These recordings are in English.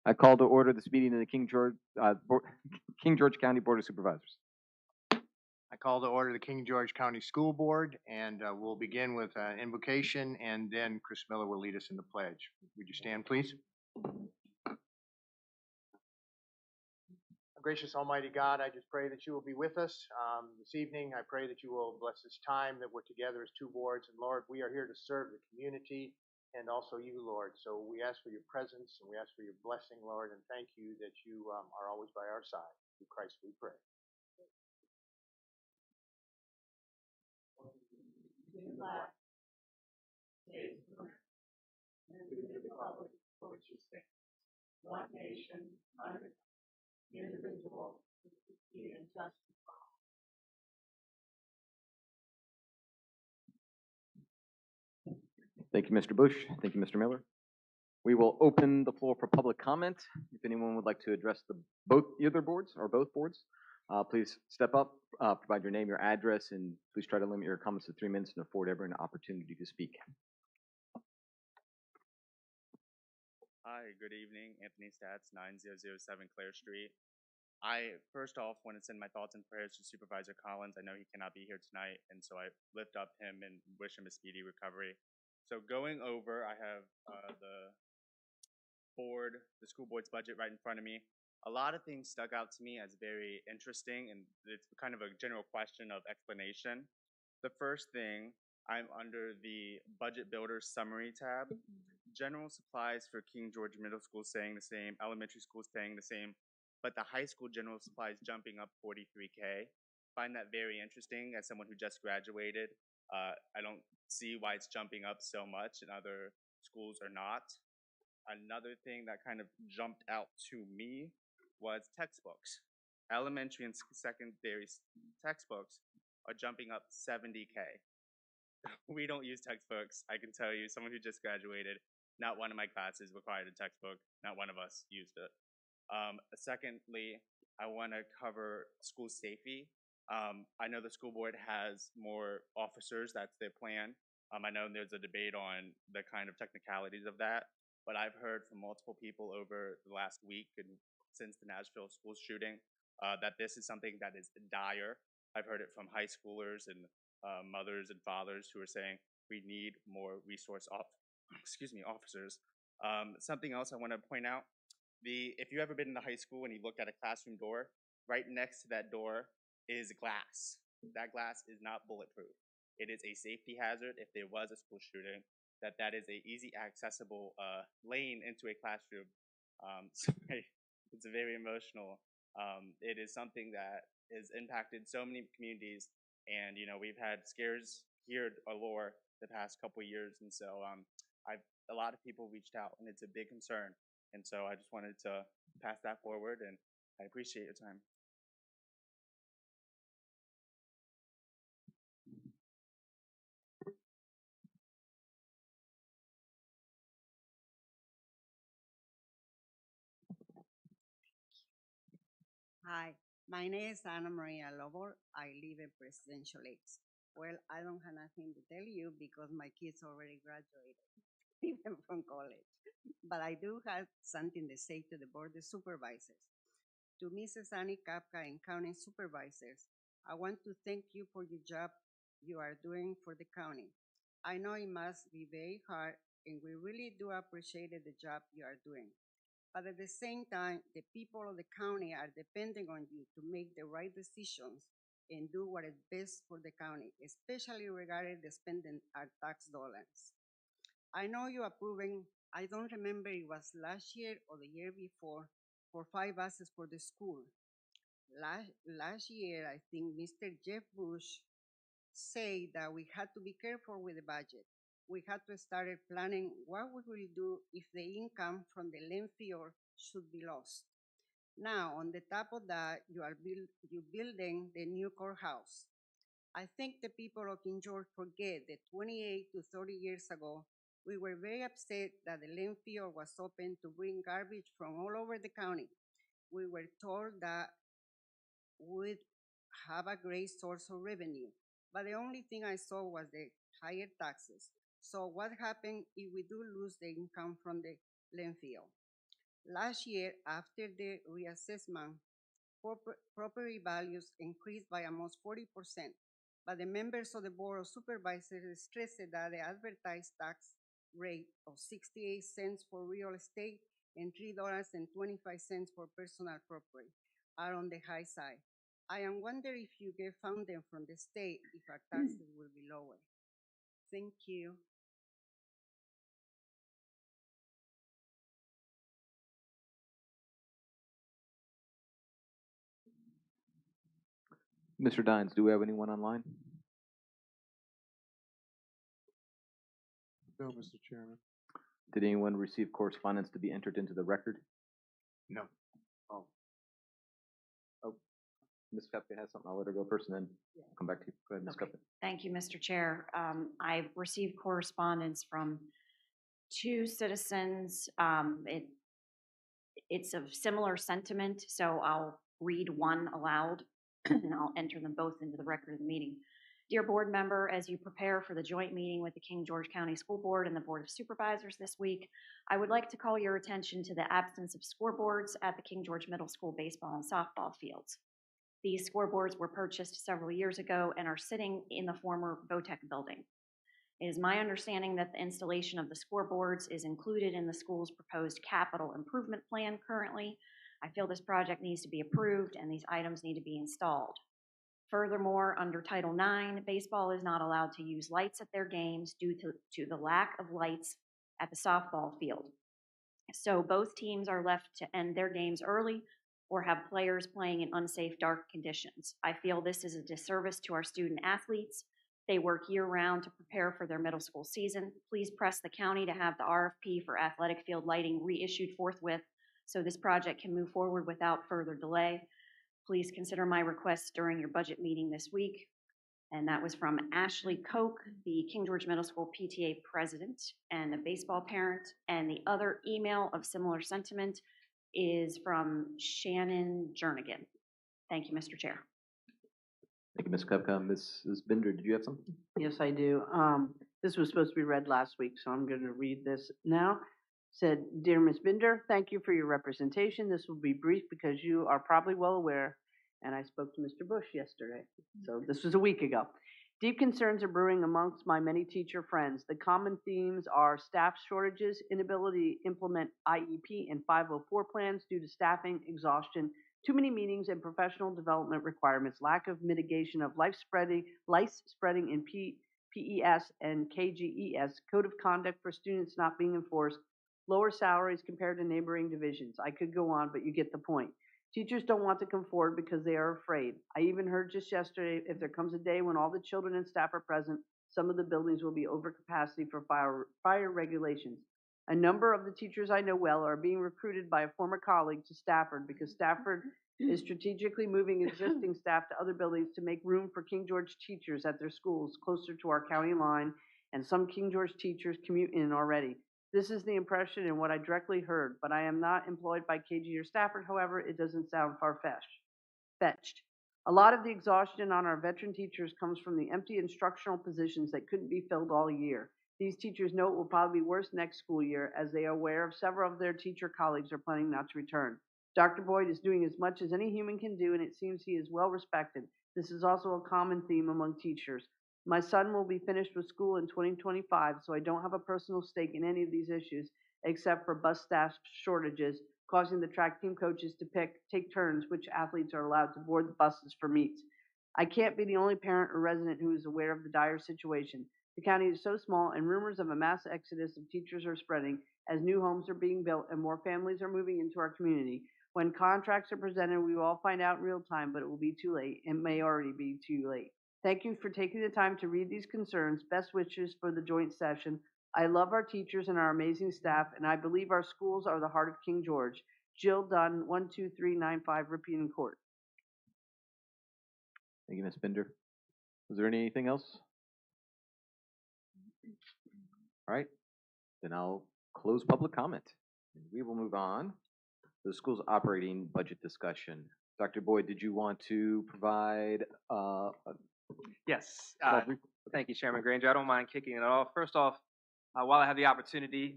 I call to order this meeting of the King George County Board of Supervisors. I call to order the King George County School Board, and we'll begin with an invocation, and then Chris Miller will lead us in the pledge. Would you stand, please? Gracious Almighty God, I just pray that you will be with us this evening. I pray that you will bless this time that we're together as two boards. And Lord, we are here to serve the community and also you, Lord. So we ask for your presence and we ask for your blessing, Lord, and thank you that you are always by our side. Through Christ we pray. One nation, under indivisible, and justice. Thank you, Mr. Bush. Thank you, Mr. Miller. We will open the floor for public comment. If anyone would like to address either boards or both boards, please step up, provide your name, your address, and please try to limit your comments to 3 minutes and afford everyone an opportunity to speak. Hi, good evening. Anthony Stats, 9007 Clare Street. I first off want to send my thoughts and prayers to Supervisor Collins. I know he cannot be here tonight, and so I lift up him and wish him a speedy recovery. So going over, I have the school board's budget right in front of me. A lot of things stuck out to me as very interesting, and it's kind of a general question of explanation. The first thing, I'm under the Budget Builder Summary tab. General supplies for King George Middle School staying the same, elementary school staying the same, but the high school general supplies jumping up 43K. Find that very interesting as someone who just graduated. I don't see why it's jumping up so much and other schools are not. Another thing that kind of jumped out to me was textbooks. Elementary and secondary textbooks are jumping up 70K. We don't use textbooks. I can tell you, someone who just graduated, not one of my classes required a textbook. Not one of us used it. Secondly, I want to cover school safety. I know the school board has more officers. That's their plan. I know there's a debate on the kind of technicalities of that, but I've heard from multiple people over the last week and since the Nashville school shooting that this is something that is dire. I've heard it from high schoolers and mothers and fathers who are saying we need more officers. Something else I want to point out, if you've ever been in the high school and you look at a classroom door, right next to that door is glass. That glass is not bulletproof. It is a safety hazard if there was a school shooting, that is a easy accessible lane into a classroom. Sorry, it's very emotional. It is something that has impacted so many communities, and we've had scares here at Allure the past couple of years, and so a lot of people reached out, and it's a big concern. And so I just wanted to pass that forward, and I appreciate your time. Hi, my name is Ana Maria Lobo. I live in Presidential Lakes. Well, I don't have nothing to tell you because my kids already graduated, even from college. But I do have something to say to the Board of Supervisors. To Mrs. Annie Kapka and County Supervisors, I want to thank you for your job you are doing for the county. I know it must be very hard, and we really do appreciate the job you are doing. But at the same time, the people of the county are depending on you to make the right decisions and do what is best for the county, especially regarding the spending our tax dollars. I know you approving, I don't remember it was last year or the year before, for 5 buses for the school. Last year, I think Mr. Jeff Bush said that we had to be careful with the budget. We had to start planning what we will do if the income from the landfill should be lost. Now, on the top of that, you building the new courthouse. I think the people of King George forget that 28 to 30 years ago, we were very upset that the landfill was open to bring garbage from all over the county. We were told that we'd have a great source of revenue, but the only thing I saw was the higher taxes. So what happened if we do lose the income from the landfill. Last year, after the reassessment, property values increased by almost 40%, but the members of the Board of Supervisors stressed that the advertised tax rate of 68 cents for real estate and $3.25 for personal property are on the high side. I am wondering if you get funding from the state if our taxes will be lower. Thank you. Mr. Dines, do we have anyone online? No, Mr. Chairman. Did anyone receive correspondence to be entered into the record? No. Oh. Ms. Kupka has something. I'll let her go first and then come back to you. Go ahead, Ms. Okay. Kupka. Thank you, Mr. Chair. I've received correspondence from two citizens. It's of similar sentiment, so I'll read one aloud and I'll enter them both into the record of the meeting. Dear board member, as you prepare for the joint meeting with the King George County School Board and the Board of Supervisors this week, I would like to call your attention to the absence of scoreboards at the King George Middle School baseball and softball fields. These scoreboards were purchased several years ago and are sitting in the former VOTEC building. It is my understanding that the installation of the scoreboards is included in the school's proposed capital improvement plan currently. I feel this project needs to be approved and these items need to be installed. Furthermore, under Title IX, baseball is not allowed to use lights at their games due to the lack of lights at the softball field. So both teams are left to end their games early or have players playing in unsafe dark conditions. I feel this is a disservice to our student athletes. They work year-round to prepare for their middle school season. Please press the county to have the RFP for athletic field lighting reissued forthwith so this project can move forward without further delay. Please consider my request during your budget meeting this week. And that was from Ashley Koch, the King George Middle School PTA president and a baseball parent. And the other email of similar sentiment is from Shannon Jernigan. Thank you, Mr. Chair. Thank you, Ms. Kupka. Mrs. Bender, did you have something? Yes, I do. This was supposed to be read last week, so I'm going to read this now. Said, Dear Ms. Binder, thank you for your representation. This will be brief because you are probably well aware, and I spoke to Mr. Bush yesterday, so this was a week ago. Deep concerns are brewing amongst my many teacher friends. The common themes are staff shortages, inability to implement IEP and 504 plans due to staffing, exhaustion, too many meetings and professional development requirements, lack of mitigation of lice spreading in PES and KGES, code of conduct for students not being enforced, lower salaries compared to neighboring divisions. I could go on, but you get the point. Teachers don't want to come forward because they are afraid. I even heard just yesterday, if there comes a day when all the children and staff are present, some of the buildings will be over capacity for fire regulations. A number of the teachers I know well are being recruited by a former colleague to Stafford because Stafford is strategically moving existing staff to other buildings to make room for King George teachers at their schools closer to our county line, and some King George teachers commute in already. This is the impression and what I directly heard, but I am not employed by KG or Stafford. However, it doesn't sound far-fetched. A lot of the exhaustion on our veteran teachers comes from the empty instructional positions that couldn't be filled all year. These teachers know it will probably be worse next school year, as they are aware of several of their teacher colleagues are planning not to return. Dr. Boyd is doing as much as any human can do, and it seems he is well respected. This is also a common theme among teachers. My son will be finished with school in 2025, so I don't have a personal stake in any of these issues, except for bus staff shortages, causing the track team coaches to take turns which athletes are allowed to board the buses for meets. I can't be the only parent or resident who is aware of the dire situation. The county is so small, and rumors of a mass exodus of teachers are spreading as new homes are being built and more families are moving into our community. When contracts are presented, we will all find out in real time, but it will be too late. It may already be too late. Thank you for taking the time to read these concerns. Best wishes for the joint session. I love our teachers and our amazing staff, and I believe our schools are the heart of King George. Jill Dunn, 12395 Ripon Court. Thank you, Ms. Bender. Was there anything else? All right, then I'll close public comment. We will move on to the school's operating budget discussion. Dr. Boyd, did you want to provide Yes. Thank you, Chairman Granger. I don't mind kicking it off. First off, While I have the opportunity,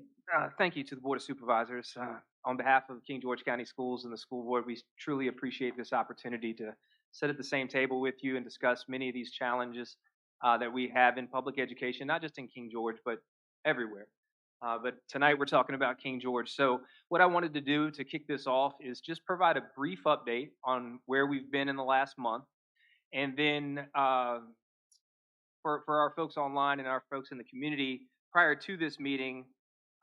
thank you to the Board of Supervisors. On behalf of King George County Schools and the school board, we truly appreciate this opportunity to sit at the same table with you and discuss many of these challenges that we have in public education, not just in King George, but everywhere. But tonight we're talking about King George. So what I wanted to do to kick this off is just provide a brief update on where we've been in the last month. And then for our folks online and our folks in the community, prior to this meeting,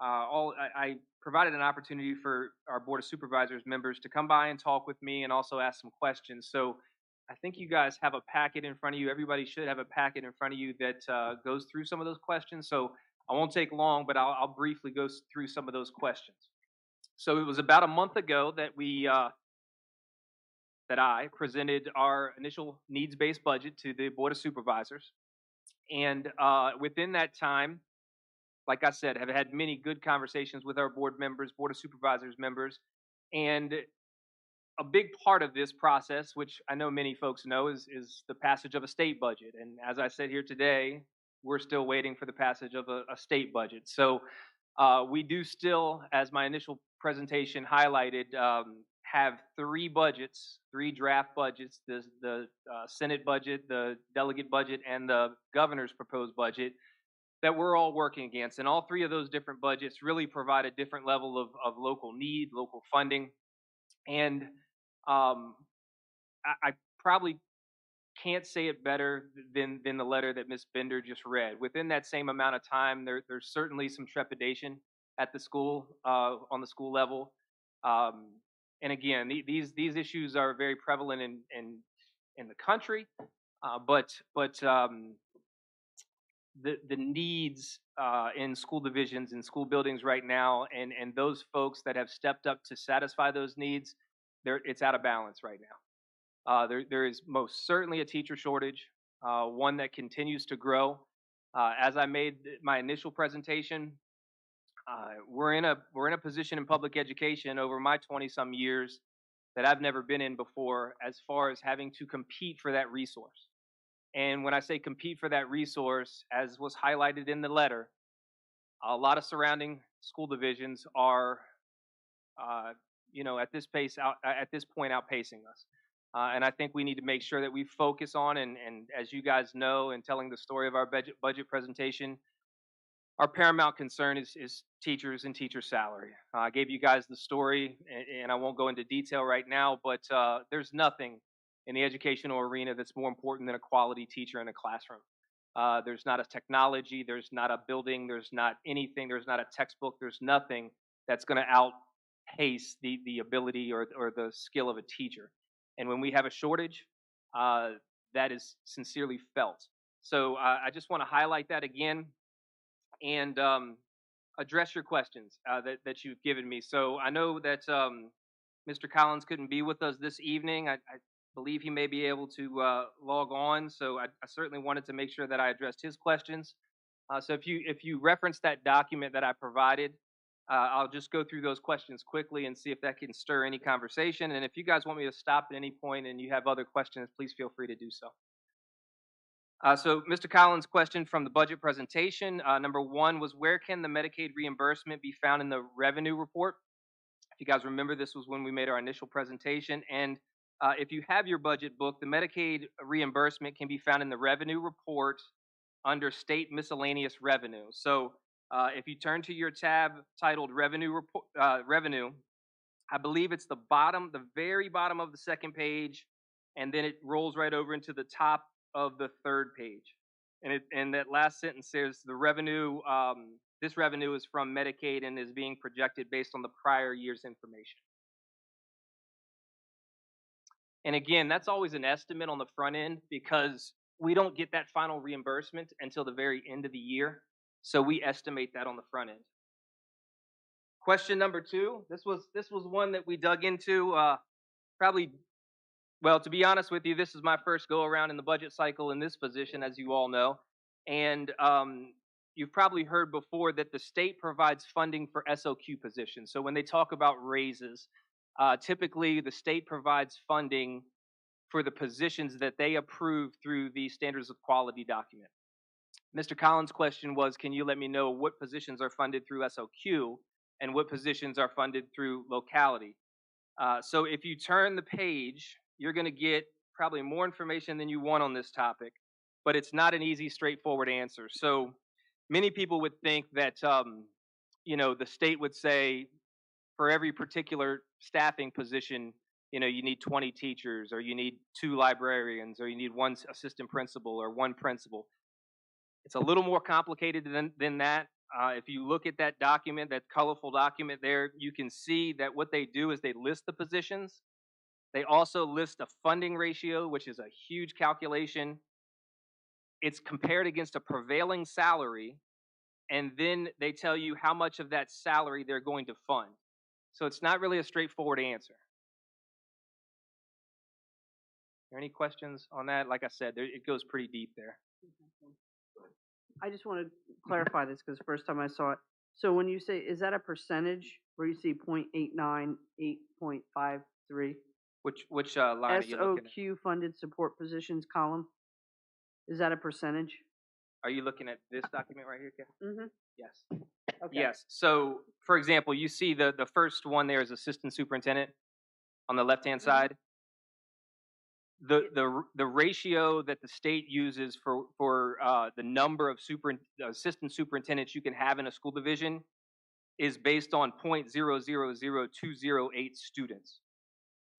I provided an opportunity for our Board of Supervisors members to come by and talk with me and also ask some questions. So I think you guys have a packet in front of you. Everybody should have a packet in front of you that goes through some of those questions. So I won't take long, but I'll briefly go through some of those questions. So it was about a month ago that that I presented our initial needs-based budget to the Board of Supervisors. And within that time, like I said, have had many good conversations with our board members, Board of Supervisors members. And a big part of this process, which I know many folks know, is the passage of a state budget. And as I said here today, we're still waiting for the passage of a state budget. So we do still, as my initial presentation highlighted, have three budgets, three draft budgets, the Senate budget, the delegate budget, and the governor's proposed budget that we're all working against. And all three of those different budgets really provide a different level of local need, local funding. And I probably can't say it better than the letter that Ms. Bender just read. Within that same amount of time, there's certainly some trepidation at the school, on the school level. And again, these issues are very prevalent in the country, but the needs in school divisions and school buildings right now, and those folks that have stepped up to satisfy those needs, it's out of balance right now. There is most certainly a teacher shortage, one that continues to grow. As I made my initial presentation, we're in a position in public education over my 20-some years that I've never been in before, as far as having to compete for that resource. And when I say compete for that resource, as was highlighted in the letter, a lot of surrounding school divisions are, at this point, outpacing us. And I think we need to make sure that we focus on, and as you guys know, in telling the story of our budget presentation, our paramount concern is teachers and teacher salary. I gave you guys the story, and I won't go into detail right now, but there's nothing in the educational arena that's more important than a quality teacher in a classroom. There's not a technology, there's not a building, there's not anything, there's not a textbook, there's nothing that's going to outpace the ability or the skill of a teacher. And when we have a shortage, that is sincerely felt. So I just want to highlight that again and address your questions that you've given me. So I know that Mr. Collins couldn't be with us this evening. I believe he may be able to log on, so I certainly wanted to make sure that I addressed his questions. So if you reference that document that I provided, I'll just go through those questions quickly and see if that can stir any conversation. And if you guys want me to stop at any point and you have other questions, please feel free to do so. So Mr. Collins' question from the budget presentation, number one was, where can the Medicaid reimbursement be found in the revenue report? If you guys remember, this was when we made our initial presentation. And if you have your budget book, the Medicaid reimbursement can be found in the revenue report under state miscellaneous revenue. So if you turn to your tab titled revenue, I believe it's the very bottom of the second page, and then it rolls right over into the top of the third page. And that last sentence says the revenue, this revenue is from Medicaid and is being projected based on the prior year's information. And again, that's always an estimate on the front end because we don't get that final reimbursement until the very end of the year. So we estimate that on the front end. Question number two, this was one that we dug into well, to be honest with you, this is my first go around in the budget cycle in this position, as you all know. And you've probably heard before that the state provides funding for SOQ positions. So when they talk about raises, typically the state provides funding for the positions that they approve through the standards of quality document. Mr. Collins' question was, can you let me know what positions are funded through SOQ and what positions are funded through locality? So if you turn the page, you're going to get probably more information than you want on this topic, but it's not an easy, straightforward answer. So many people would think that, the state would say for every particular staffing position, you need 20 teachers, or you need 2 librarians, or you need 1 assistant principal or 1 principal. It's a little more complicated than that. If you look at that document, that colorful document there, you can see that what they do is they list the positions. They also list a funding ratio, which is a huge calculation. It's compared against a prevailing salary, and then they tell you how much of that salary they're going to fund. So it's not really a straightforward answer. Are there any questions on that? Like I said, it goes pretty deep there. I just want to clarify this because first time I saw it. So when you say, is that a percentage where you see 0.89, 8.53? Which line are you looking at? SOQ funded support positions column? Is that a percentage? Are you looking at this document right here, Ken? Mm-hmm. Yes. Okay. Yes. So, for example, you see the first one there is assistant superintendent on the left-hand side. The ratio that the state uses for the number of assistant superintendents you can have in a school division is based on 0.000208 students.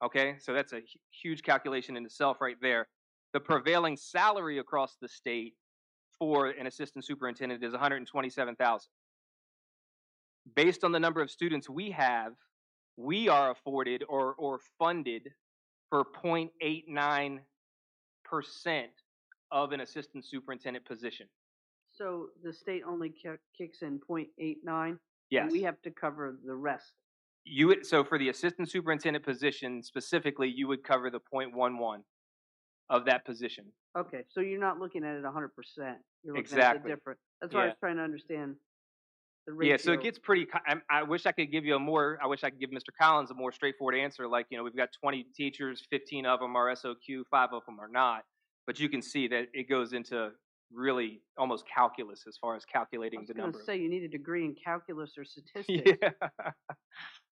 Okay, so that's a huge calculation in itself right there. The prevailing salary across the state for an assistant superintendent is $127,000. Based on the number of students we have, we are afforded or funded for 0.89% of an assistant superintendent position. So the state only kicks in 0.89? Yes. And we have to cover the rest. So for the assistant superintendent position specifically, you would cover the 0.11 of that position. Okay, so you're not looking at it 100%. You're looking Exactly. at the different. That's why I Yeah. was trying to understand the ratio. Yeah, so it gets pretty. I wish I could give you I wish I could give Mr. Collins a more straightforward answer. Like, we've got 20 teachers, 15 of them are SOQ, 5 of them are not. But you can see that it goes into really almost calculus as far as calculating the number. I was going to say you need a degree in calculus or statistics. Yeah,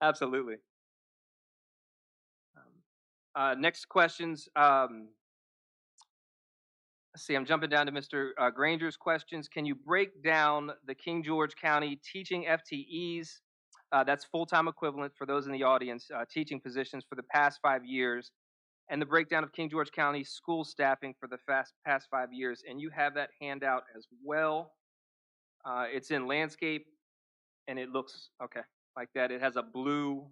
absolutely. Next questions. Let's see, I'm jumping down to Mr. Granger's questions. Can you break down the King George County teaching FTEs, that's full-time equivalent for those in the audience, teaching positions for the past 5 years, and the breakdown of King George County school staffing for the past 5 years? And you have that handout as well. It's in landscape, and it looks, okay, like that. It has a blue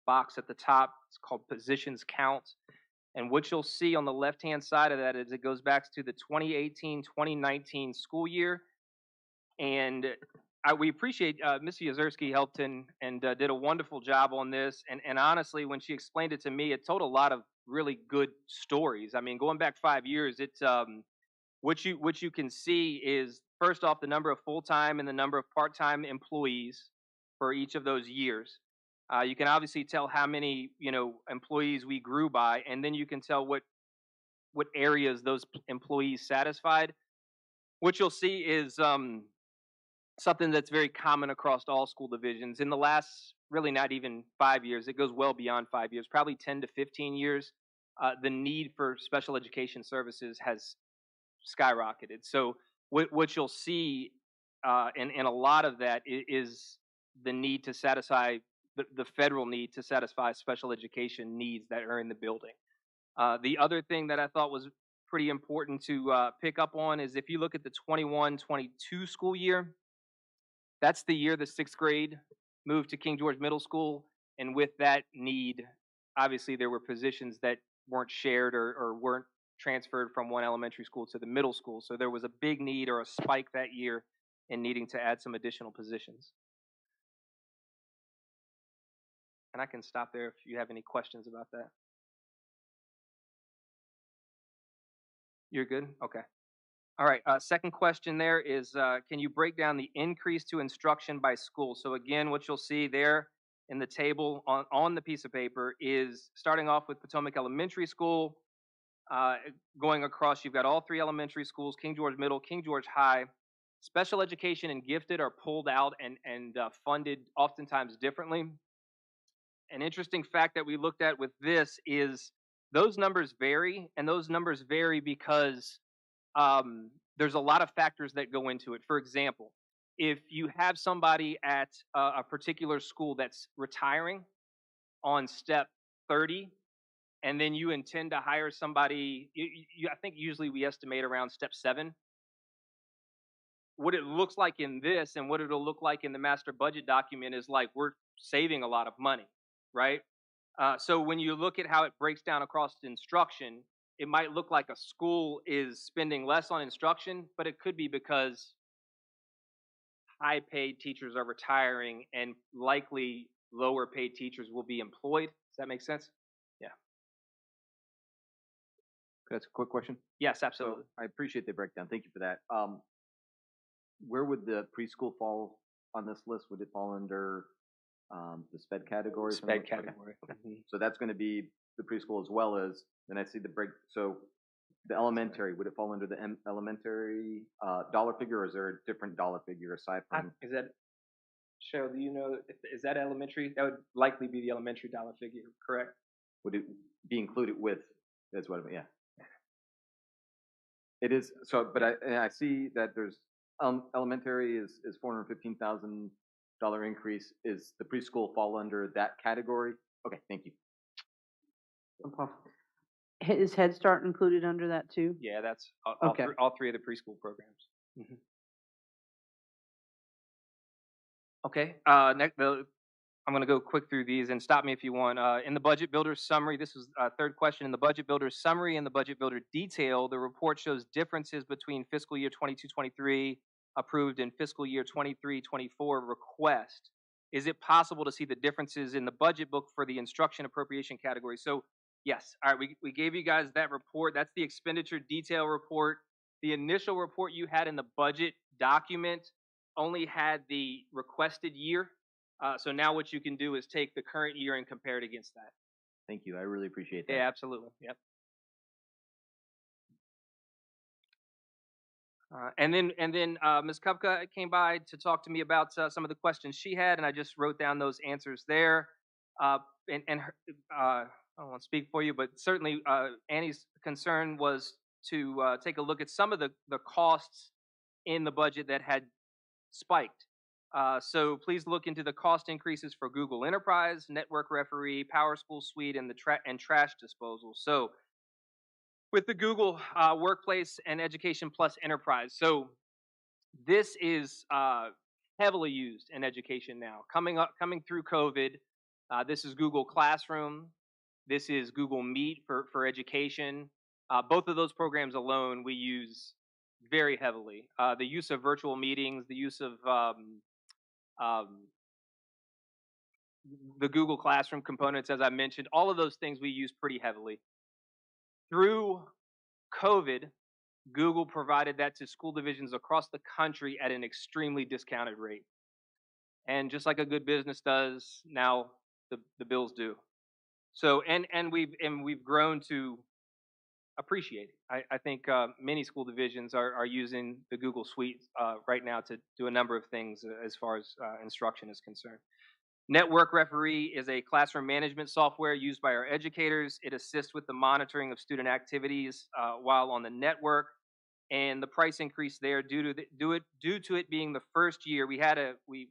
box at the top. It's called positions count. And what you'll see on the left-hand side of that is it goes back to the 2018-2019 school year. And we appreciate Ms. Yezerski helped and did a wonderful job on this. And honestly, when she explained it to me, it told a lot of really good stories. I mean, going back 5 years, it's what you can see is, first off, the number of full-time and the number of part-time employees for each of those years. You can obviously tell how many employees we grew by, and then you can tell what areas those employees satisfied. What you'll see is something that's very common across all school divisions. In the last, really not even 5 years, it goes well beyond 5 years, probably 10 to 15 years, the need for special education services has skyrocketed. So what you'll see in a lot of that is the need to satisfy the federal need to satisfy special education needs that are in the building. The other thing that I thought was pretty important to pick up on is if you look at the 21-22 school year, that's the year the 6th grade moved to King George Middle School. And with that need, obviously there were positions that weren't shared or weren't transferred from one elementary school to the middle school. So there was a big need or a spike that year in needing to add some additional positions. And I can stop there if you have any questions about that. You're good? Okay. All right. Second question there is, can you break down the increase to instruction by school? So again, what you'll see there in the table on the piece of paper is starting off with Potomac Elementary School, Uh, Going across, you've got all three elementary schools, King George Middle, King George High. Special education and gifted are pulled out and funded oftentimes differently. An interesting fact that we looked at with this is those numbers vary, and those numbers vary because there's a lot of factors that go into it. For example, if you have somebody at a particular school that's retiring on step 30, and then you intend to hire somebody, I think usually we estimate around step 7. What it looks like in this and what it'll look like in the master budget document is like we're saving a lot of money, right? So when you look at how it breaks down across instruction, it might look like a school is spending less on instruction, but it could be because high paid teachers are retiring and likely lower paid teachers will be employed. Does that make sense? Yeah. That's a quick question. Yes, So absolutely. I appreciate the breakdown. Thank you for that. Where would the preschool fall on this list? Would it fall under the SPED category? or something SPED like- okay. category. Mhm. So that's going to be the preschool as well as, then I see the break. So the elementary, would it fall under the elementary dollar figure, or is there a different dollar figure aside from? Is that, Cheryl, do you know, is that elementary? That would likely be the elementary dollar figure, correct? Would it be included with, that's what I mean, yeah. It is, so, but I see that there's, elementary is $415,000 increase. Is the preschool fall under that category? Okay, thank you. Is Head Start included under that too? Yeah, that's Okay. all three of the preschool programs. Mhm. Okay, I'm going to go quick through these and stop me if you want. In the Budget Builder summary, this is third question. In the Budget Builder summary and the Budget Builder detail, the report shows differences between fiscal year 22-23 approved and fiscal year 23-24 request. Is it possible to see the differences in the budget book for the instruction appropriation category? So yes, all right, we gave you guys that report. That's the expenditure detail report. The initial report you had in the budget document only had the requested year. So now what you can do is take the current year and compare it against that. Thank you. I really appreciate that. Yeah, absolutely. Yep. And then Ms. Kupka came by to talk to me about some of the questions she had, and I just wrote down those answers there. And her, I don't want to speak for you, but certainly Annie's concern was to take a look at some of the costs in the budget that had spiked. So please look into the cost increases for Google Enterprise, Network Referee, Power School Suite, and and trash disposal. So with the Google Workplace and Education Plus Enterprise, so this is heavily used in education now. Coming through COVID, this is Google Classroom. This is Google Meet for education. Both of those programs alone we use very heavily. The use of virtual meetings, the use of the Google Classroom components, as I mentioned, all of those things we use pretty heavily. Through COVID, Google provided that to school divisions across the country at an extremely discounted rate. And just like a good business does, now the bills do. So and we've grown to appreciate it. I think many school divisions are using the Google Suite right now to do a number of things as far as instruction is concerned. Network Referee is a classroom management software used by our educators. It assists with the monitoring of student activities while on the network. And the price increase there due to it being the first year, we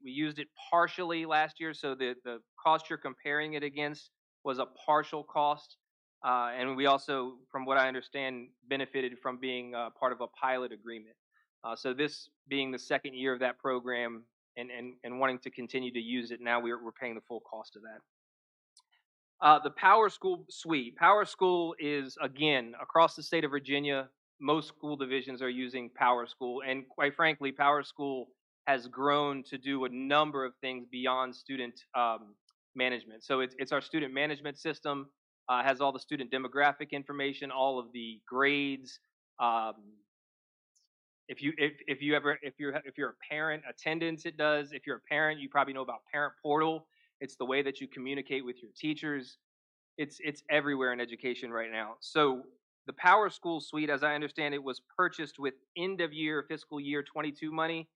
used it partially last year, so the cost you're comparing it against was a partial cost. And we also, from what I understand, benefited from being part of a pilot agreement. So this being the second year of that program, and wanting to continue to use it now, we're paying the full cost of that. The Power School Suite. Power School is, again, across the state of Virginia, most school divisions are using Power School, and quite frankly, Power School has grown to do a number of things beyond student management. So it's our student management system, has all the student demographic information, all of the grades. If you're a parent, attendance it does. If you're a parent, you probably know about Parent Portal. It's the way that you communicate with your teachers. It's everywhere in education right now. So the Power School suite, as I understand it, was purchased with end of year fiscal year 22 money.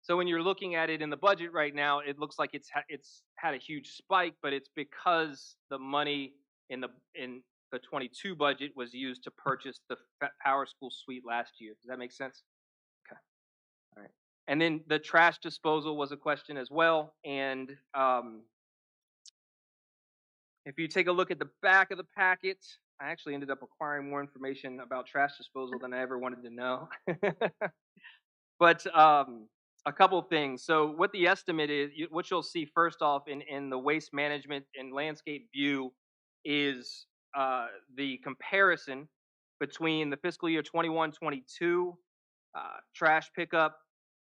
So when you're looking at it in the budget right now, it looks like it's had a huge spike, but it's because the money in the 22 budget was used to purchase the Power School suite last year. Does that make sense? Okay. All right. And then the trash disposal was a question as well. And if you take a look at the back of the packet, I actually ended up acquiring more information about trash disposal than I ever wanted to know. But a couple things. So what the estimate is, what you'll see first off in the waste management and landscape view is the comparison between the fiscal year 21-22 trash pickup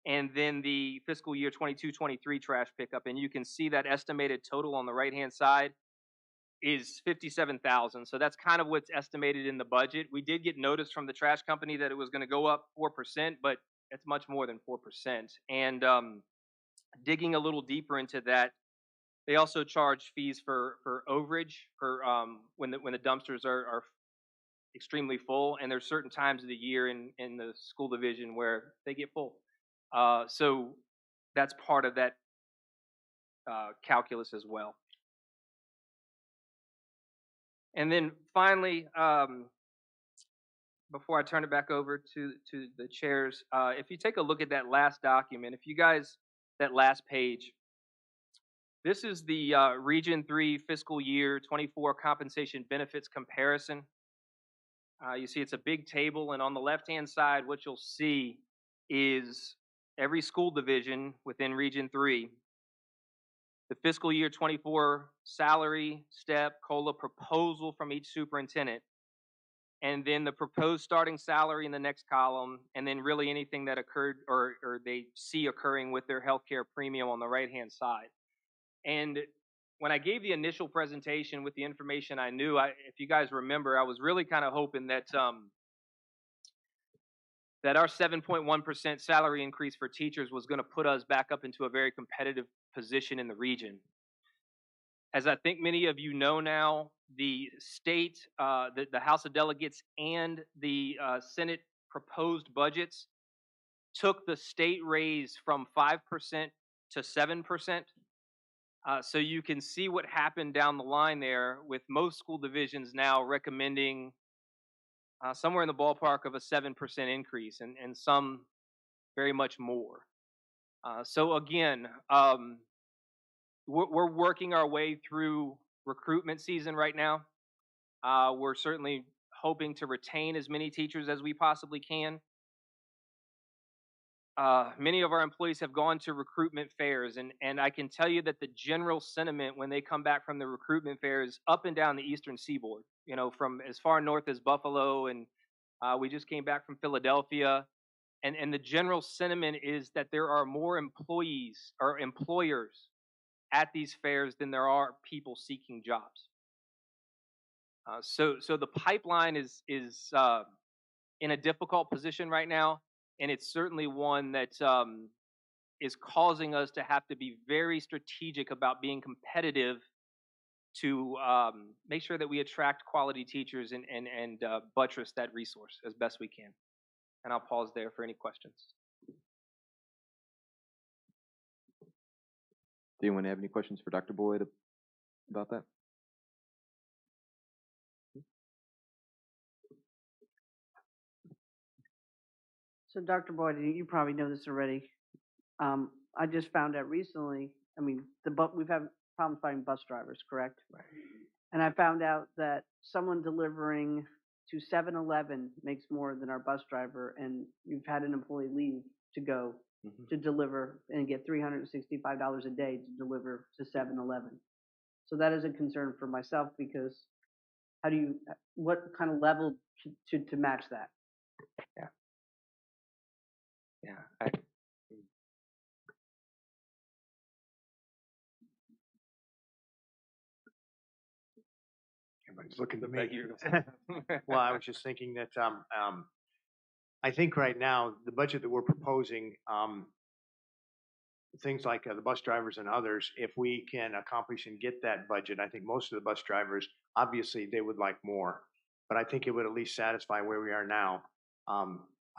and then the fiscal year 22-23 trash pickup. And you can see that estimated total on the right-hand side is 57,000. So that's kind of what's estimated in the budget. We did get notice from the trash company that it was going to go up 4%, but it's much more than 4%. And digging a little deeper into that, they also charge fees for overage for when the dumpsters are extremely full, and there's certain times of the year in the school division where they get full. So that's part of that calculus as well. And then finally, before I turn it back over to the chairs, if you take a look at that last document, that last page, this is the Region 3 fiscal year 24 compensation benefits comparison. You see it's a big table, and on the left-hand side, what you'll see is every school division within Region 3, the fiscal year 24 salary, step, COLA proposal from each superintendent, and then the proposed starting salary in the next column, and then really anything that occurred or they see occurring with their healthcare premium on the right-hand side. And when I gave the initial presentation with the information I knew, if you guys remember, I was really kind of hoping that that our 7.1% salary increase for teachers was going to put us back up into a very competitive position in the region. As I think many of you know now, the state, the House of Delegates and the Senate proposed budgets took the state raise from 5% to 7%. So you can see what happened down the line there with most school divisions now recommending somewhere in the ballpark of a 7% increase and some very much more. So again, we're working our way through recruitment season right now. We're certainly hoping to retain as many teachers as we possibly can. Many of our employees have gone to recruitment fairs, and I can tell you that the general sentiment when they come back from the recruitment fairs up and down the eastern seaboard, from as far north as Buffalo, and we just came back from Philadelphia, and the general sentiment is that there are more employees or employers at these fairs than there are people seeking jobs. So the pipeline is in a difficult position right now. And it's certainly one that is causing us to have to be very strategic about being competitive to make sure that we attract quality teachers and buttress that resource as best we can. And I'll pause there for any questions. Do anyone have any questions for Dr. Boyd about that? So, Dr. Boyd, you probably know this already. I just found out recently. I mean, we've had problems finding bus drivers, correct? Right. And I found out that someone delivering to 7-Eleven makes more than our bus driver, and you've had an employee leave to go to deliver and get $365 a day to deliver to 7-Eleven. So that is a concern for myself because what kind of level to match that? Yeah. Everybody's looking to me. Well, I was just thinking that I think right now the budget that we're proposing, things like the bus drivers and others, if we can accomplish and get that budget, I think most of the bus drivers, obviously, they would like more. but I think it would at least satisfy where we are now.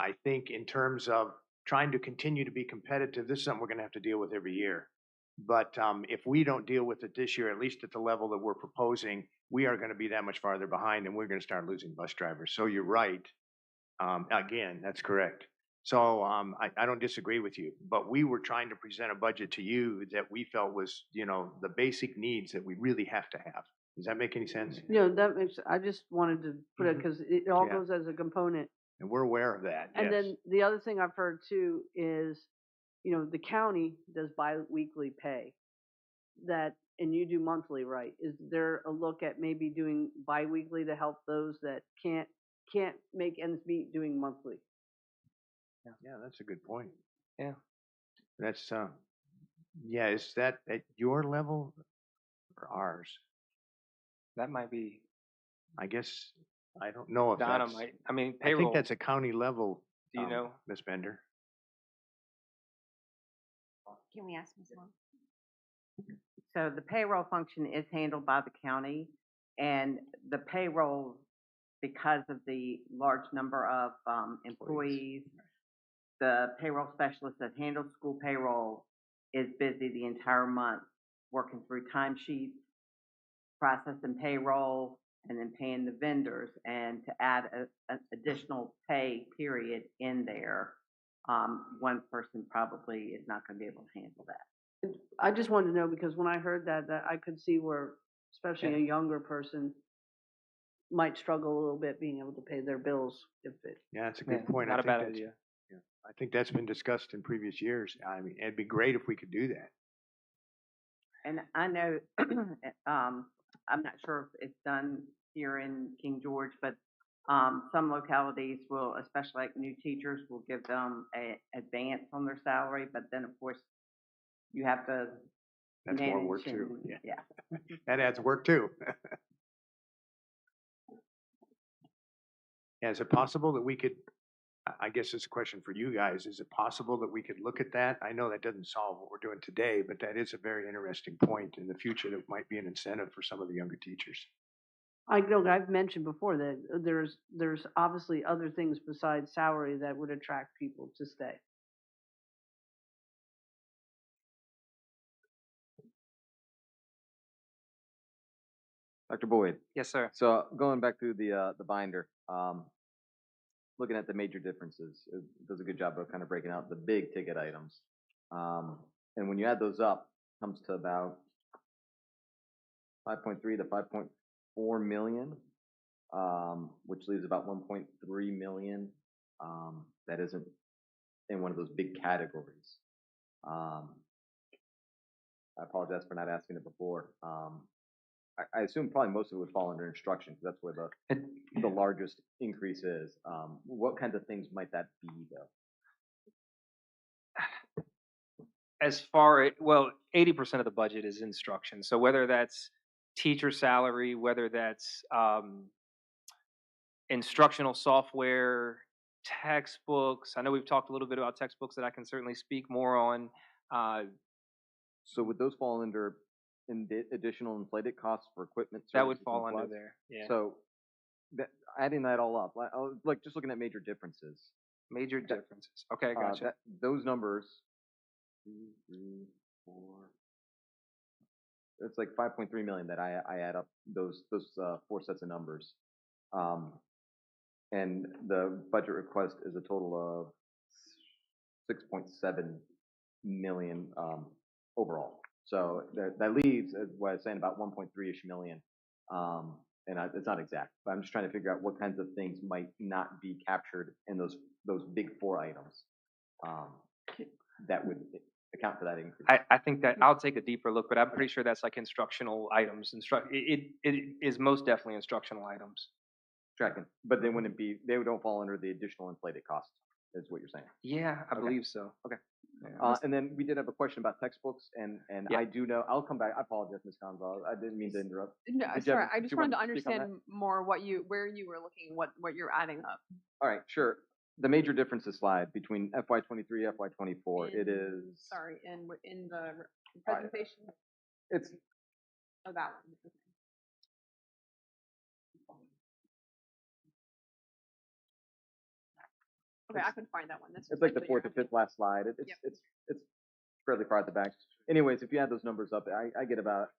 I think in terms of trying to continue to be competitive, this is something we're gonna have to deal with every year. But if we don't deal with it this year, at least at the level that we're proposing, we are gonna be that much farther behind and we're gonna start losing bus drivers. So you're right. Again, that's correct. So I don't disagree with you, but we were trying to present a budget to you that we felt was, you know, the basic needs that we really have to have. Does that make any sense? You know, that makes, I just wanted to put it, Mhm. because it all Yeah. goes as a component. And we're aware of that, And yes. then the other thing I've heard too is, you know, the county does bi-weekly pay that, and you do monthly, right? Is there a look at maybe doing bi-weekly to help those that can't make ends meet doing monthly? Yeah, that's a good point. Yeah. That's, yeah, is that at your level or ours? That might be I guess, I don't know if that's. dynamite. I mean, I think payroll. that's a county level, Do you know? Ms. Bender. Can we ask Ms. Long? So the payroll function is handled by the county, and the payroll, because of the large number of employees, the payroll specialist that handles school payroll is busy the entire month working through timesheets, processing payroll, and then paying the vendors. And to add an additional pay period in there, one person probably is not going to be able to handle that. I just wanted to know, because when I heard that I could see where, especially Yeah. a younger person might struggle a little bit being able to pay their bills if it. Yeah, that's a Yeah, good point. not I a think bad that's- idea. Yeah, I think that's been discussed in previous years. I mean, it'd be great if we could do that. And I know, I'm not sure if it's done here in King George, but some localities will, especially like new teachers, will give them a advance on their salary, but then of course you have to That's more work manage too. and- Yeah. That adds work too. Yeah, is it possible that we could, I guess it's a question for you guys, is it possible that we could look at that? I know that doesn't solve what we're doing today, but that is a very interesting point in the future that might be an incentive for some of the younger teachers. I know I've mentioned before that there's obviously other things besides salary that would attract people to stay. Dr. Boyd, Yes, sir. so going back through the binder, looking at the major differences, it does a good job of kind of breaking out the big ticket items. And when you add those up, it comes to about 5.3 to 5.4 million, which leaves about 1.3 million that isn't in one of those big categories. I apologize for not asking it before. I assume probably most of it would fall under instruction because that's where the largest increase is. What kinds of things might that be, though? As far, well, 80% of the budget is instruction. So whether that's teacher salary, whether that's instructional software, textbooks. I know we've talked a little bit about textbooks that I can certainly speak more on. So would those fall under additional inflated costs for equipment? That would services, fall and under supplies? there. Yeah. So adding that all up, like just looking at major differences. Major differences. Okay, gotcha. Those numbers, 2, 3, 4. It's like 5.3 million that I add up those 4 sets of numbers. And the budget request is a total of 6.7 million overall. So that leaves, as what I was saying, about 1.3-ish million. It's not exact, but I'm just trying to figure out what kinds of things might not be captured in those big 4 items that would account for that increase. I think that I'll take a deeper look, but I'm pretty sure that's like instructional items. It is most definitely instructional items. Tracking, but they wouldn't be. They don't fall under the additional inflated costs, is what you're saying. Yeah, I Okay. believe so. Okay. Yeah. And then we did have a question about textbooks, and Yeah. I do know. I'll come back. I apologize, Ms. Gonzalez. I didn't mean to interrupt. No, Did you sorry. have- I did just you wanted to want to speak on understand more where you were looking, what you're adding up. All right, sure. The major differences slide between FY23, FY24. It is. Sorry, in the presentation. It's Oh, that one. Okay, I can find that one. That's It's like the actually fourth or your- fifth last slide. Yep. It's fairly far at the back. Anyways, if you add those numbers up, I get about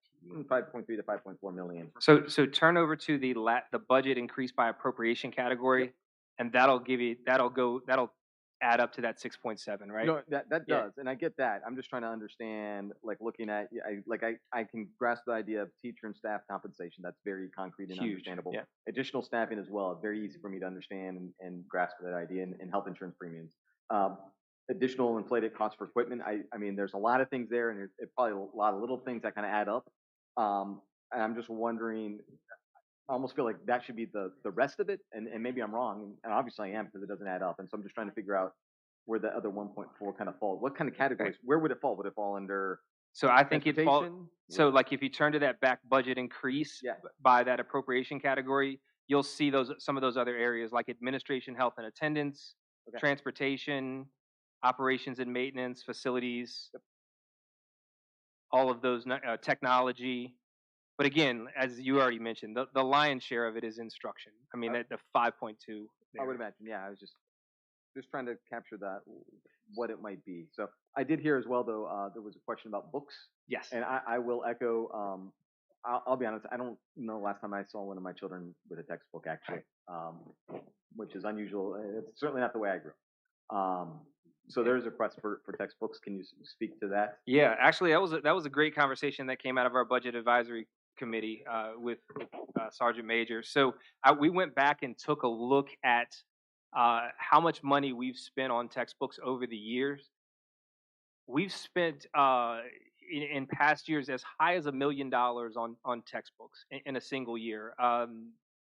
5.3 to 5.4 million. So turn over to the budget increase by appropriation category, and that'll add up to that 6.7, right? No, that Yeah. does, and I get that. I'm just trying to understand, like looking at, I can grasp the idea of teacher and staff compensation. That's very concrete and Huge, understandable. yeah. Additional staffing as well, very easy for me to understand and grasp that idea, and health insurance premiums. Additional inflated costs for equipment. I mean, there's a lot of things there, and there's probably a lot of little things that kind of add up. And I'm just wondering, I almost feel like that should be the rest of it, and maybe I'm wrong, and obviously I am because it doesn't add up, and so I'm just trying to figure out where the other 1.4 kind of falls. What kind of categories? Where would it fall? Would it fall under So I think it falls. transportation? So like if you turn to that back budget increase Yeah. by that appropriation category, you'll see some of those other areas like administration, health and attendance, Okay. transportation, operations and maintenance, facilities, all of those, technology. But again, as you already mentioned, the lion's share of it is instruction. I mean, the 5.2. I would imagine. Yeah, I was just trying to capture that, what it might be. So I did hear as well, though, there was a question about books, Yes. and I will echo. I'll be honest. I don't know the last time I saw one of my children with a textbook, actually, which is unusual. It's certainly not the way I grew up. So there's a request for textbooks. Can you speak to that? Yeah, actually, that was a great conversation that came out of our budget advisory committee with Sergeant Major. So we went back and took a look at how much money we've spent on textbooks over the years. We've spent in past years as high as $1 million on textbooks in a single year.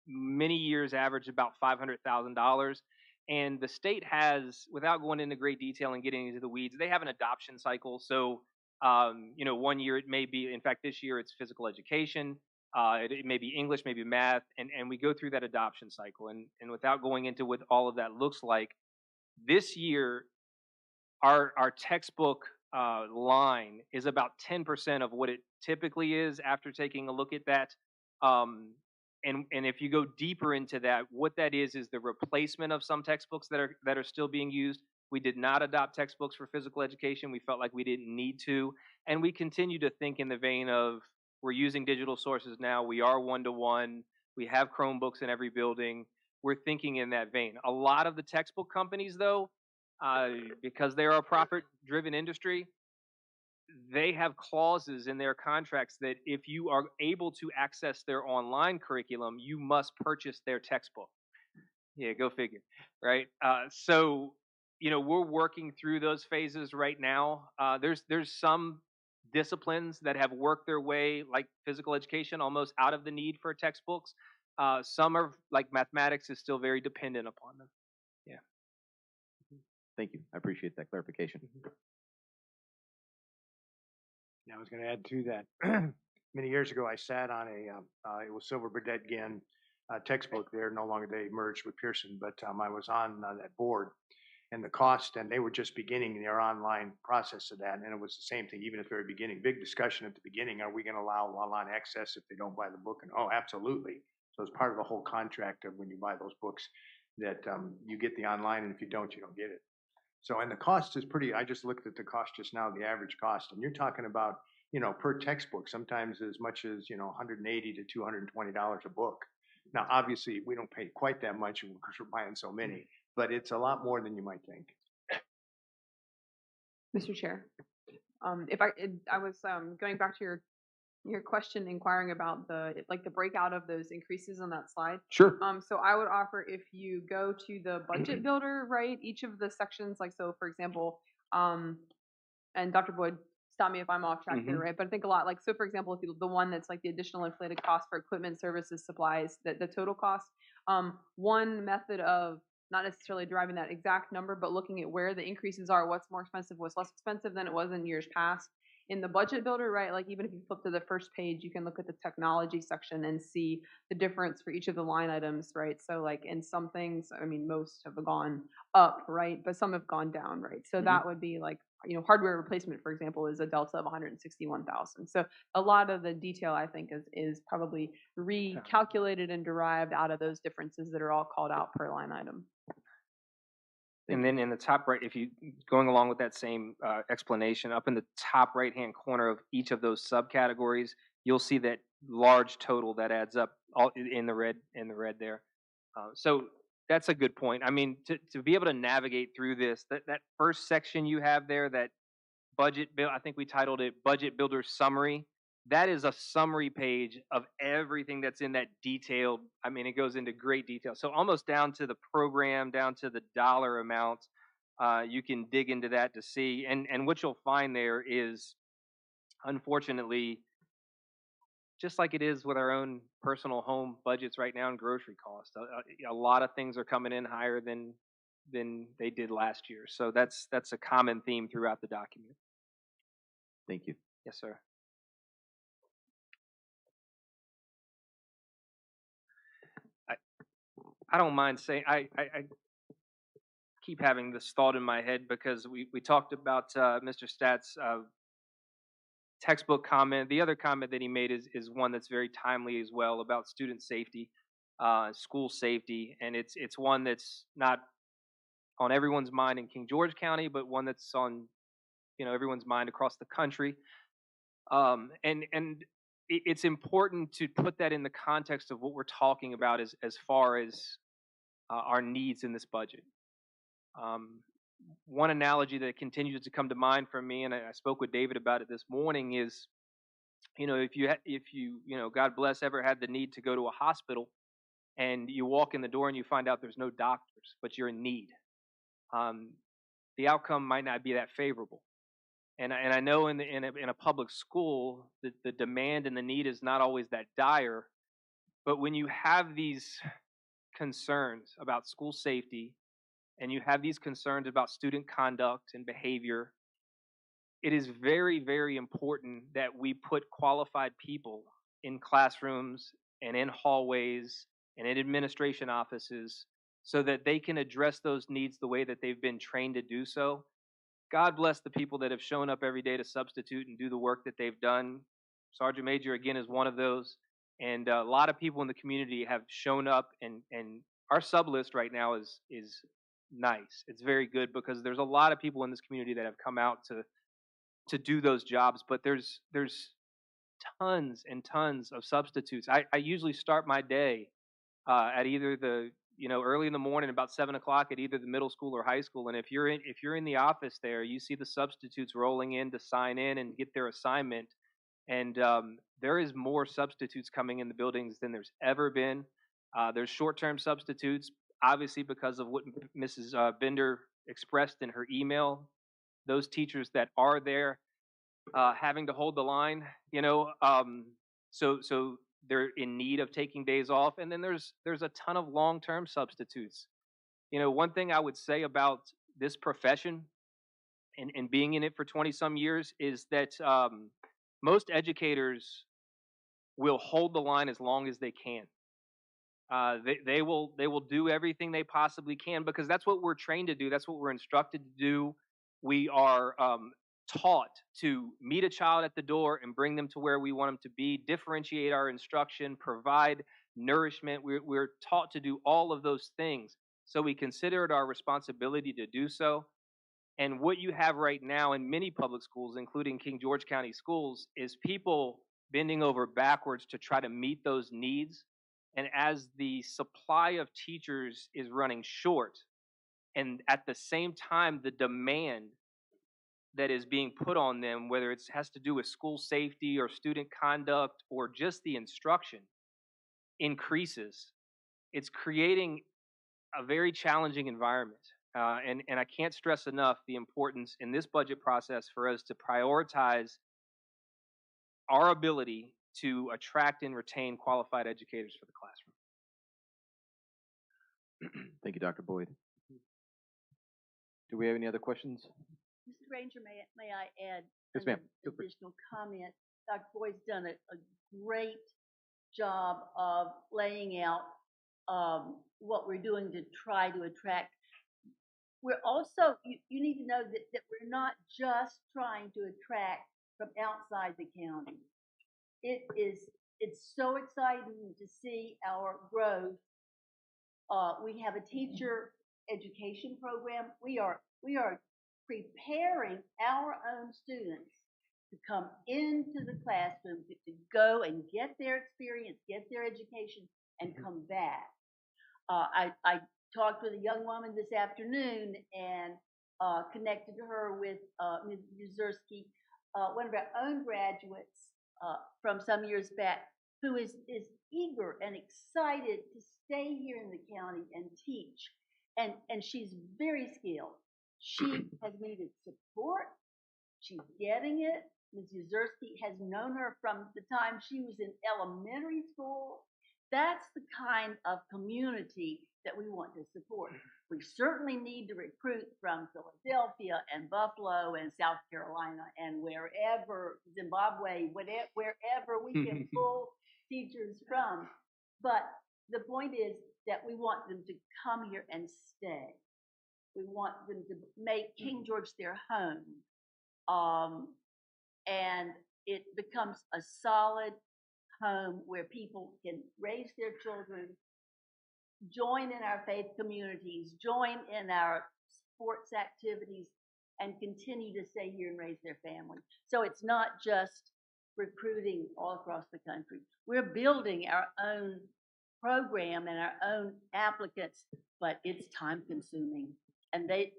Many years average about $500,000. And the state has, without going into great detail and getting into the weeds, they have an adoption cycle. So, 1 year it may be, in fact, this year it's physical education. It may be English, maybe math, and we go through that adoption cycle. And without going into what all of that looks like, this year, our textbook line is about 10% of what it typically is after taking a look at that. And if you go deeper into that, what that is the replacement of some textbooks that are still being used. We did not adopt textbooks for physical education. We felt like we didn't need to, and we continue to think in the vein of we're using digital sources now. We are one-to-one. We have Chromebooks in every building. We're thinking in that vein. A lot of the textbook companies, though, because they are a profit-driven industry, they have clauses in their contracts that if you are able to access their online curriculum, you must purchase their textbook. Yeah, go figure, right? So, we're working through those phases right now. There's some disciplines that have worked their way, like physical education, almost out of the need for textbooks. Some are, like mathematics, is still very dependent upon them. Yeah. Thank you. I appreciate that clarification. I was going to add to that. Many years ago, I sat on it was Silver Burdett Ginn textbook there. No longer they merged with Pearson, but I was on that board, and the cost, and they were just beginning their online process of that, and it was the same thing even at the very beginning. Big discussion at the beginning: are we going to allow online access if they don't buy the book? And oh, absolutely. So it's part of the whole contract of when you buy those books that you get the online, and if you don't get it. So, and the cost is pretty, I just looked at the cost just now, the average cost, and you're talking about, per textbook, sometimes as much as, $180 to $220 a book. Now, obviously, we don't pay quite that much because we're buying so many, but it's a lot more than you might think. Mr. Chair, I was going back to your question inquiring about the breakout of those increases on that slide. Sure. So I would offer if you go to the budget builder, right, each of the sections, like, so for example, and Dr. Boyd, stop me if I'm off track here, right? But I think a lot, like, so for example, if the one that's like the additional inflated cost for equipment, services, supplies, the total cost, one method of not necessarily deriving that exact number, but looking at where the increases are, what's more expensive, what's less expensive than it was in years past. In the budget builder, right, like even if you flip to the first page, you can look at the technology section and see the difference for each of the line items, right? So like in some things, I mean, most have gone up, right? But some have gone down, right? So that would be like, hardware replacement, for example, is a delta of 161,000. So a lot of the detail, I think, is probably recalculated and derived out of those differences that are all called out per line item. And then in the top right, if you, going along with that same explanation, up in the top right-hand corner of each of those subcategories, you'll see that large total that adds up all in the red, there. So that's a good point. I mean, to be able to navigate through this, that first section you have there, that budget bill, I think we titled it Budget Builder Summary. That is a summary page of everything that's in that detailed. I mean, it goes into great detail. So almost down to the program, down to the dollar amount. You can dig into that to see. And what you'll find there is, unfortunately, just like it is with our own personal home budgets right now and grocery costs, a lot of things are coming in higher than they did last year. So that's a common theme throughout the document. Thank you. Yes, sir. I don't mind saying I keep having this thought in my head because we talked about Mr. Statt's textbook comment. The other comment that he made is one that's very timely as well about student safety, school safety, and it's one that's not on everyone's mind in King George County, but one that's on everyone's mind across the country. And it's important to put that in the context of what we're talking about as far as our needs in this budget. One analogy that continues to come to mind for me, and I spoke with David about it this morning, is if you God bless, ever had the need to go to a hospital and you walk in the door and you find out there's no doctors, but you're in need, the outcome might not be that favorable. And I know in a public school, the demand and the need is not always that dire, but when you have these concerns about school safety and you have these concerns about student conduct and behavior, it is very, very important that we put qualified people in classrooms and in hallways and in administration offices so that they can address those needs the way that they've been trained to do so. God bless the people that have shown up every day to substitute and do the work that they've done. Sergeant Major, again, is one of those. And a lot of people in the community have shown up, and our sub list right now is nice. It's very good because there's a lot of people in this community that have come out to do those jobs, but there's tons and tons of substitutes. I usually start my day at either the early in the morning, about 7 o'clock, at either the middle school or high school. And if you're in the office there, you see the substitutes rolling in to sign in and get their assignment. And there is more substitutes coming in the buildings than there's ever been. There's short-term substitutes, obviously because of what Mrs. Bender expressed in her email. Those teachers that are there having to hold the line, so they're in need of taking days off. And then there's a ton of long-term substitutes. One thing I would say about this profession and being in it for 20 some years is that most educators will hold the line as long as they can. They will do everything they possibly can because that's what we're trained to do. That's what we're instructed to do. We are taught to meet a child at the door and bring them to where we want them to be, differentiate our instruction, provide nourishment. We're taught to do all of those things. So we consider it our responsibility to do so. And what you have right now in many public schools, including King George County schools, is people bending over backwards to try to meet those needs. And as the supply of teachers is running short, and at the same time, the demand that is being put on them, whether it has to do with school safety or student conduct or just the instruction, increases, it's creating a very challenging environment. And I can't stress enough the importance in this budget process for us to prioritize our ability to attract and retain qualified educators for the classroom. Thank you, Dr. Boyd. Do we have any other questions? Mr. Granger, may I add Yes, ma'am. an additional comment? Dr. Boyd's done a great job of laying out what we're doing to try to attract. We're also, you need to know that we're not just trying to attract from outside the county. It's so exciting to see our growth. We have a teacher education program. We are preparing our own students to come into the classroom, to go and get their experience, get their education, and come back. I talked with a young woman this afternoon and connected her with Ms. Yuzerski, one of our own graduates from some years back, who is eager and excited to stay here in the county and teach. And she's very skilled. She has needed support. She's getting it. Ms. Yuzerski has known her from the time she was in elementary school. That's the kind of community that we want to support. We certainly need to recruit from Philadelphia and Buffalo and South Carolina and wherever, Zimbabwe, wherever we can pull teachers from. But the point is that we want them to come here and stay. We want them to make King George their home. And it becomes a solid home where people can raise their children, join in our faith communities, join in our sports activities, and continue to stay here and raise their family. So it's not just recruiting all across the country. We're building our own program and our own applicants, but it's time consuming. And they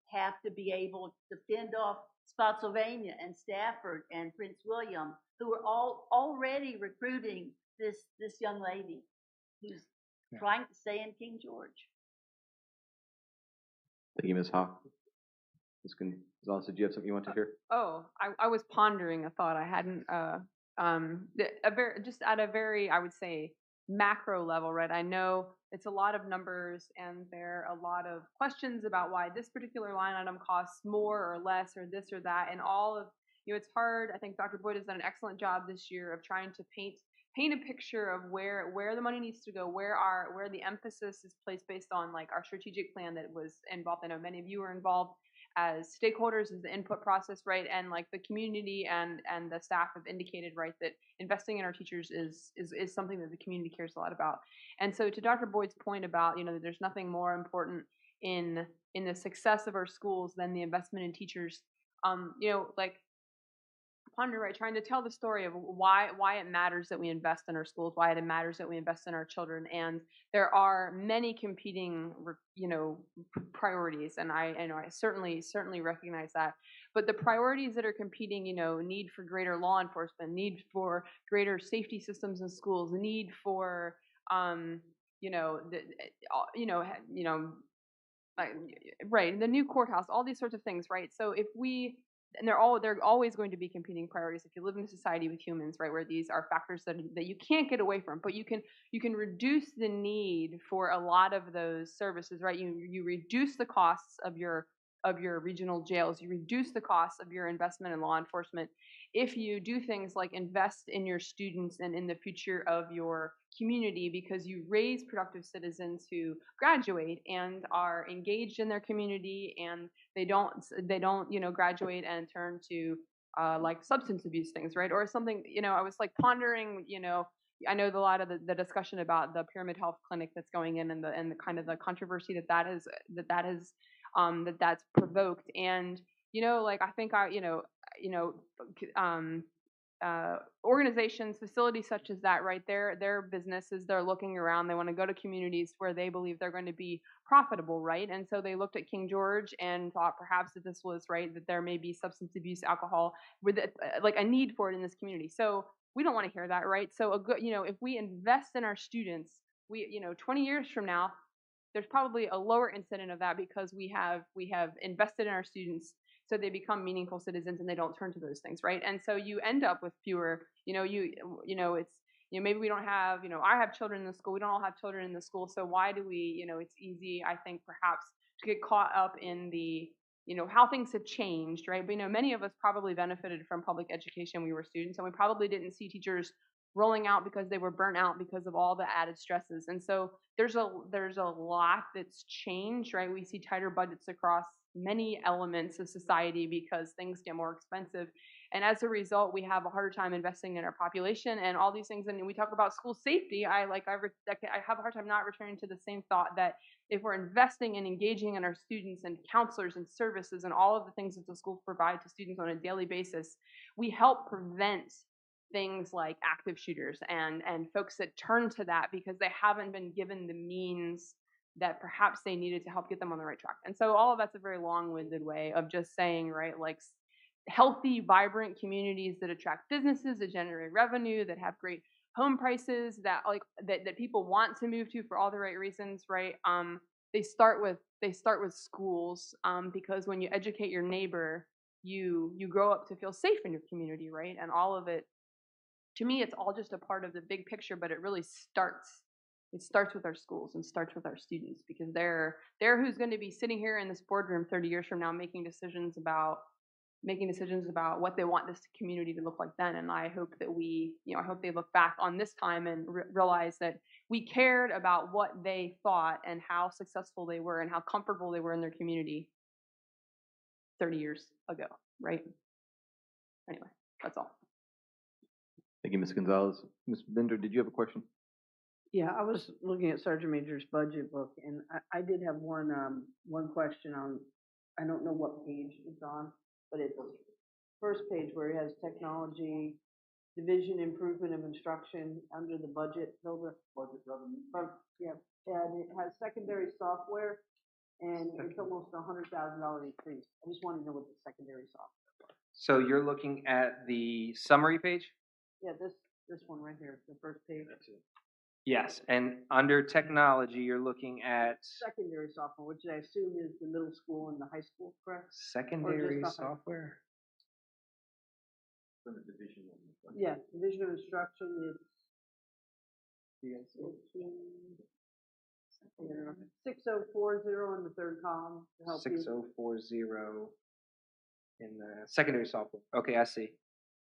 have to be able to fend off Spotsylvania and Stafford and Prince William, who are all already recruiting this young lady who's trying to stay in King George. Thank you, Ms. Hawk. Ms. Gonzalez, did you have something you want to share? Oh, I was pondering a thought I hadn't, just at a very, I would say, macro level, right? I know it's a lot of numbers and there are a lot of questions about why this particular line item costs more or less or this or that, and all of, it's hard. I think Dr. Boyd has done an excellent job this year of trying to paint a picture of where the money needs to go, where the emphasis is placed based on like our strategic plan that was involved. I know many of you were involved as stakeholders as the input process, right? And like the community and the staff have indicated, right, that investing in our teachers is something that the community cares a lot about. And so to Dr. Boyd's point about, there's nothing more important in the success of our schools than the investment in teachers. Like ponder, right, trying to tell the story of why it matters that we invest in our schools, why it matters that we invest in our children. And there are many competing, priorities, and I certainly recognize that. But the priorities that are competing, need for greater law enforcement, need for greater safety systems in schools, need for, right, the new courthouse, all these sorts of things, right? So if we, and they're always going to be competing priorities if you live in a society with humans, right, where these are factors that you can't get away from, but you can reduce the need for a lot of those services, right? You reduce the costs of your regional jails, you reduce the costs of your investment in law enforcement if you do things like invest in your students and in the future of your community, because you raise productive citizens who graduate and are engaged in their community, and they don't graduate and turn to like substance abuse things, right? Or something, I was like pondering, I know a lot of the discussion about the Pyramid Health Clinic that's going in, and the kind of the controversy that's provoked. And like I think organizations, facilities such as that, right, their businesses, they're looking around, they want to go to communities where they believe they're going to be profitable, right? And so they looked at King George and thought perhaps that this was, right, that there may be substance abuse, alcohol, with like a need for it in this community. So we don't want to hear that, right? So a good, if we invest in our students, 20 years from now, there's probably a lower incident of that because we have invested in our students, so they become meaningful citizens and they don't turn to those things, right? And so you end up with fewer, it's, maybe we don't have, I have children in the school, we don't all have children in the school, so why do we, it's easy, I think, perhaps to get caught up in the, how things have changed, right? But, many of us probably benefited from public education when we were students, and we probably didn't see teachers rolling out because they were burnt out because of all the added stresses. And so there's a lot that's changed, right? We see tighter budgets across many elements of society because things get more expensive. And as a result, we have a harder time investing in our population and all these things. And we talk about school safety. I have a hard time not returning to the same thought that if we're investing and engaging in our students and counselors and services and all of the things that the schools provide to students on a daily basis, we help prevent things like active shooters and folks that turn to that because they haven't been given the means that perhaps they needed to help get them on the right track. And so all of that's a very long-winded way of just saying, right, like healthy, vibrant communities that attract businesses, that generate revenue, that have great home prices, that that people want to move to for all the right reasons, right? They start with schools because when you educate your neighbor, you grow up to feel safe in your community, right? And all of it, to me, it's all just a part of the big picture, but it really starts. It starts with our schools and starts with our students because they're who's going to be sitting here in this boardroom 30 years from now making decisions about what they want this community to look like then. And I hope that I hope they look back on this time and realize that we cared about what they thought and how successful they were and how comfortable they were in their community 30 years ago, right? Anyway, that's all. Thank you, Ms. Gonzalez. Ms. Bender, did you have a question? Yeah, I was looking at Sergeant Major's budget book, and I did have one question on, I don't know what page it's on, but it's first page where it has technology, division improvement of instruction under the budget builder. Budget revenue. Yeah, and it has secondary software, and it's almost $100,000 increase. I just wanted to know what the secondary software was. So you're looking at the summary page? Yeah, this one right here, the first page. That's it. Yes, and under technology, you're looking at Secondary software, which I assume is the middle school and the high school, correct? secondary the high- software? Yeah, division of instruction is 6040 in the third column to help you. 6040 in the secondary software. Okay, I see.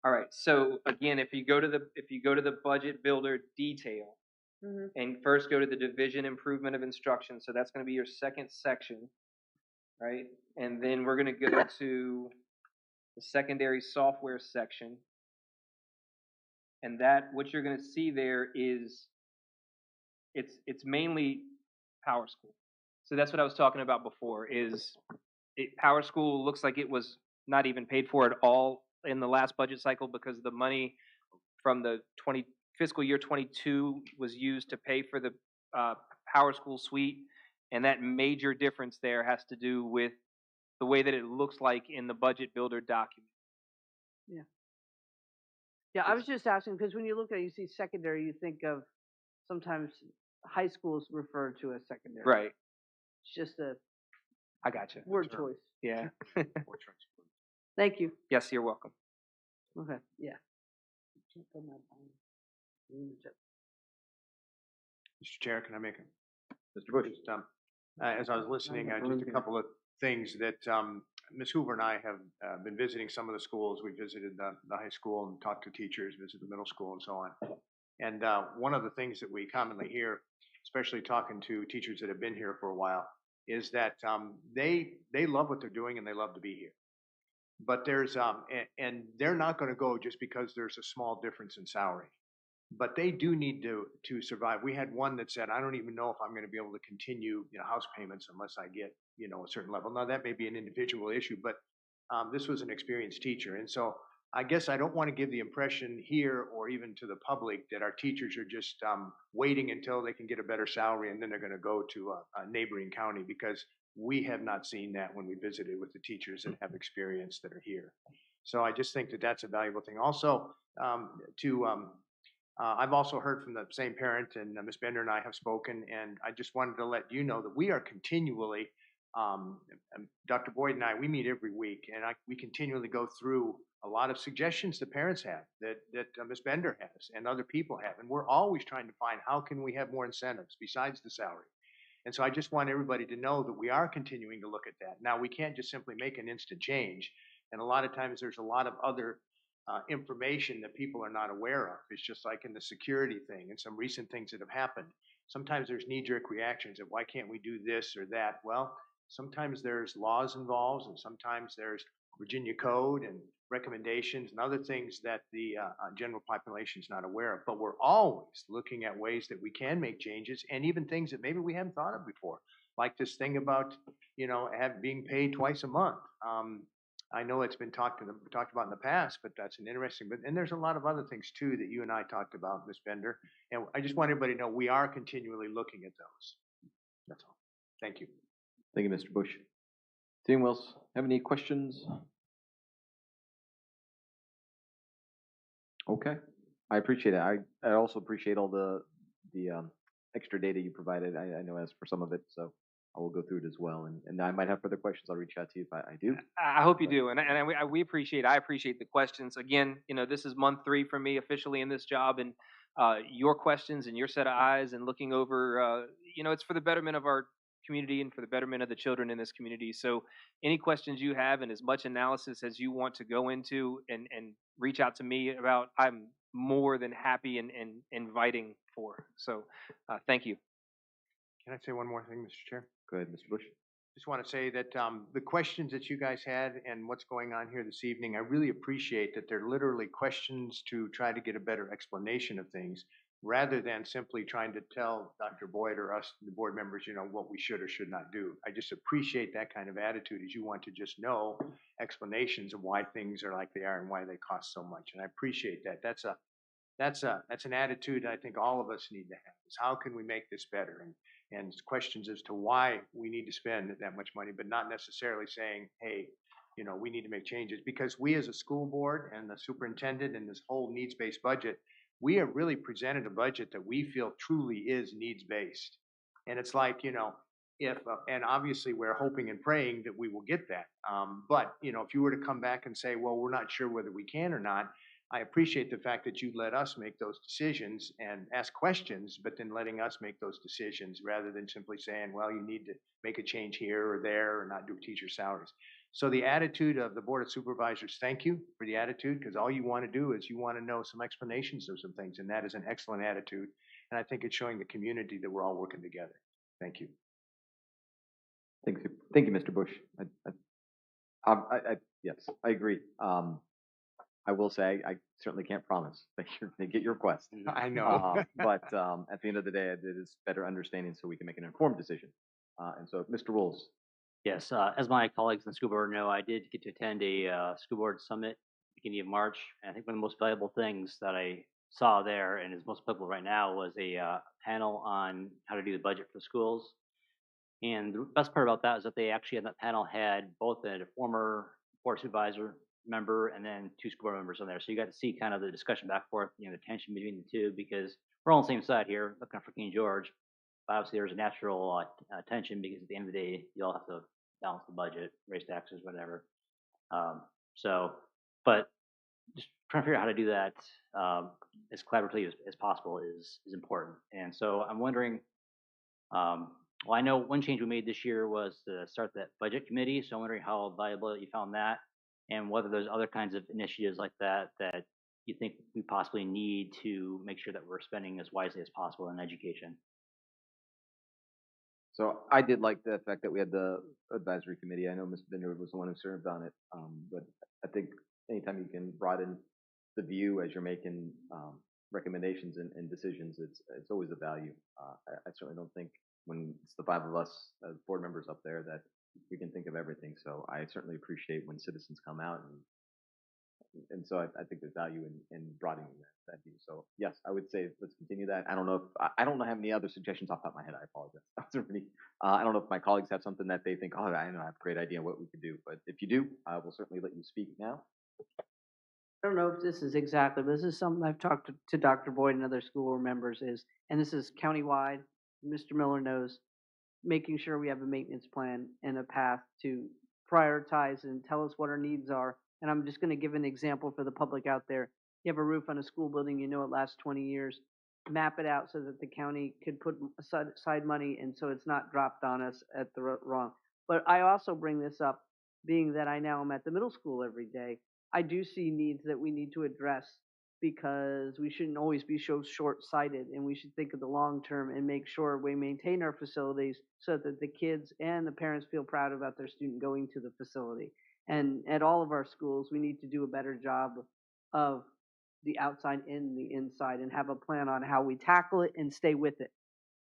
All right. So again, if you go to the budget builder detail and first go to the division improvement of instruction, so that's going to be your second section, right? And then we're going to go to the secondary software section. And that what you're going to see there is it's mainly Power School. So that's what I was talking about before is Power School looks like it was not even paid for at all in the last budget cycle because the money from the fiscal year 22 was used to pay for the Power School suite, and that major difference there has to do with the way that it looks like in the budget builder document. Yeah. Yeah, I was just asking because when you look at it, you see secondary, you think of sometimes high schools referred to as secondary. Right. It's just a I got you. word choice. Yeah. Thank you. Yes, you're welcome. Okay. Yeah. Mr. Chair, can I make a? Mr. Bush. Just, as I was listening, just a couple of things that Ms. Hoover and I have been visiting some of the schools. We visited the high school and talked to teachers, visited the middle school and so on. And one of the things that we commonly hear, especially talking to teachers that have been here for a while, is that they love what they're doing and they love to be here. But there's and they're not going to go just because there's a small difference in salary. But they do need to survive. We had one that said, I don't even know if I'm going to be able to continue house payments unless I get a certain level. Now that may be an individual issue, but this was an experienced teacher. And so I guess I don't want to give the impression here or even to the public that our teachers are just waiting until they can get a better salary and then they're going to go to a neighboring county, because we have not seen that when we visited with the teachers that have experience that are here. So I just think that that's a valuable thing. Also, I've also heard from the same parent, and Ms. Bender and I have spoken, and I just wanted to let you know that we are continually, Dr. Boyd and I, we meet every week, and we continually go through a lot of suggestions that parents have, that Ms. Bender has, and other people have, and we're always trying to find how can we have more incentives besides the salary. And so I just want everybody to know that we are continuing to look at that. Now, we can't just simply make an instant change, and a lot of times there's a lot of other information that people are not aware of. It's just like in the security thing and some recent things that have happened. Sometimes there's knee-jerk reactions of why can't we do this or that? Well, sometimes there's laws involved, and sometimes there's Virginia code and recommendations and other things that the general population is not aware of. But we're always looking at ways that we can make changes, and even things that maybe we haven't thought of before, like this thing about being paid twice a month. I know it's been talked about in the past, but that's an interesting. And there's a lot of other things too that you and I talked about, Ms. Bender. And I just want everybody to know we are continually looking at those. That's all. Thank you. Thank you, Mr. Bush. Does anyone else have any questions? Okay, I appreciate it. I also appreciate all the extra data you provided. I know as for some of it, so I will go through it as well. And I might have further questions. I'll reach out to you if I do. I hope you do, and I appreciate the questions. Again, this is month 3 for me officially in this job, and your questions and your set of eyes and looking over, it's for the betterment of our community and for the betterment of the children in this community. So any questions you have and as much analysis as you want to go into and reach out to me about, I'm more than happy and inviting for. So thank you. Can I say one more thing, Mr. Chair? Go ahead, Mr. Bush. Just want to say that the questions that you guys had and what's going on here this evening, I really appreciate that they're literally questions to try to get a better explanation of things, rather than simply trying to tell Dr. Boyd or us, the board members, what we should or should not do. I just appreciate that kind of attitude, as you want to just know explanations of why things are like they are and why they cost so much. And I appreciate that. That's an attitude I think all of us need to have, is how can we make this better? And questions as to why we need to spend that much money, but not necessarily saying, hey, we need to make changes. Because we as a school board and the superintendent and this whole needs-based budget, we have really presented a budget that we feel truly is needs-based. And it's like, and obviously we're hoping and praying that we will get that. But, if you were to come back and say, well, we're not sure whether we can or not, I appreciate the fact that you let us make those decisions and ask questions, but then letting us make those decisions rather than simply saying, well, you need to make a change here or there or not do teacher salaries. So the attitude of the Board of Supervisors, thank you for the attitude, because all you want to do is you want to know some explanations of some things, and that is an excellent attitude. And I think it's showing the community that we're all working together. Thank you. Thank you, Mr. Bush. Yes, I agree. I will say I certainly can't promise that you're going to get your request. I know. But at the end of the day, it is better understanding so we can make an informed decision. And so, Mr. Rules. Yes, as my colleagues in the school board know, I did get to attend a school board summit beginning of March. And I think one of the most valuable things that I saw there and is most applicable right now was a panel on how to do the budget for schools. And the best part about that is that they actually on that panel had both a former board supervisor member and then 2 school board members on there. So you got to see kind of the discussion back and forth, the tension between the two, because we're all on the same side here looking for King George. But obviously there's a natural tension because at the end of the day, you all have to balance the budget, raise taxes, whatever. But just trying to figure out how to do that as collaboratively as possible is important. And so I'm wondering, well, I know one change we made this year was to start that budget committee. So I'm wondering how valuable you found that, and whether there's other kinds of initiatives like that that you think we possibly need to make sure that we're spending as wisely as possible in education. So I did like the fact that we had the advisory committee. I know Ms. Binder was the one who served on it, but I think anytime you can broaden the view as you're making recommendations and decisions, it's always a value. I certainly don't think when it's the 5 of us as board members up there that we can think of everything. So I certainly appreciate when citizens come out, and so I think there's value in broadening that view. So yes, I would say let's continue that. I don't know have any other suggestions off the top of my head. I apologize. I don't know if my colleagues have something that they think, oh, I know I have a great idea what we could do. But if you do, I will certainly let you speak now. I don't know if this is exactly, but this is something I've talked to Dr. Boyd and other school board members and this is countywide. Mr. Miller knows, making sure we have a maintenance plan and a path to prioritize and tell us what our needs are. And I'm just going to give an example for the public out there. You have a roof on a school building, it lasts 20 years. Map it out so that the county could put aside money and so it's not dropped on us at the wrong. But I also bring this up, being that I now am at the middle school every day. I do see needs that we need to address because we shouldn't always be so short-sighted, and we should think of the long term and make sure we maintain our facilities so that the kids and the parents feel proud about their student going to the facility. And at all of our schools, we need to do a better job of the outside and the inside and have a plan on how we tackle it and stay with it.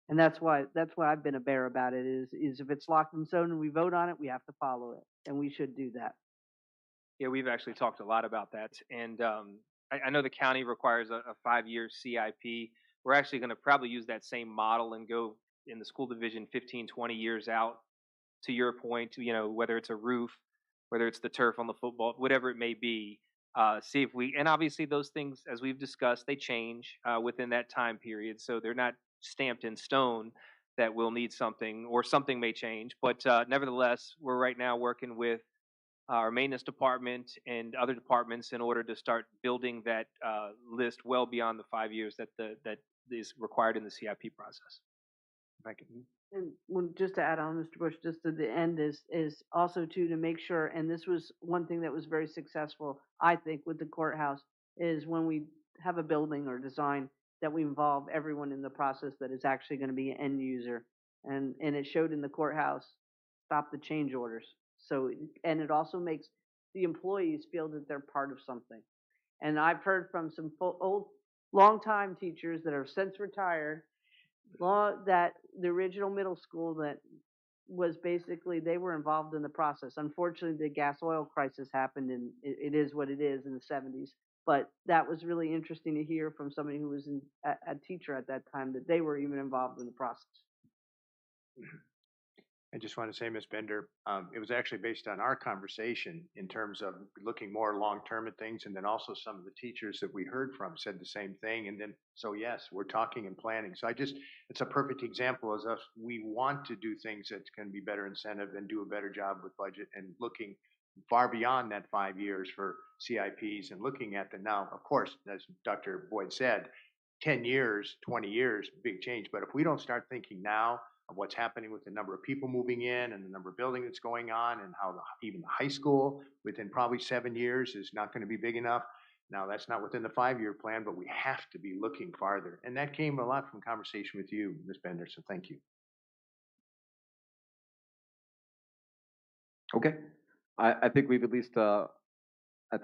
And that's why I've been a bear about it is if it's locked in stone and we vote on it, we have to follow it. And we should do that. Yeah, we've actually talked a lot about that. And I know the county requires a 5-year CIP. We're actually going to probably use that same model and go in the school division 15, 20 years out. To your point, you know, whether it's a roof, whether it's the turf on the football, whatever it may be, see if we, and obviously those things, as we've discussed, they change within that time period. So they're not stamped in stone that we'll need something or something may change. But nevertheless, we're right now working with our maintenance department and other departments in order to start building that list well beyond the 5 years that is required in the CIP process. And just to add on, Mr. Bush, just to the end is also too to make sure, and this was one thing that was very successful, I think, with the courthouse, is when we have a building or design that we involve everyone in the process that is actually going to be an end user, and it showed in the courthouse, stop the change orders. So, and it also makes the employees feel that they're part of something. And I've heard from some old, long-time teachers that are since retired that the original middle school that was basically they were involved in the process. Unfortunately, the gas oil crisis happened, and it is what it is in the 70s. But that was really interesting to hear from somebody who was a teacher at that time that they were even involved in the process. I just want to say, Ms. Bender, it was actually based on our conversation in terms of looking more long-term at things, and then also some of the teachers that we heard from said the same thing. And then, so yes, we're talking and planning. So it's a perfect example as us. We want to do things that's going to be better incentive and do a better job with budget and looking far beyond that 5 years for CIPs and looking at the now. Of course, as Dr. Boyd said, 10 years, 20 years, big change. But if we don't start thinking now of what's happening with the number of people moving in and the number of building that's going on and how even the high school within probably 7 years is not going to be big enough. Now that's not within the 5-year plan, but we have to be looking farther. And that came a lot from conversation with you, Ms. Bender, so thank you. Okay. I think we've at least, at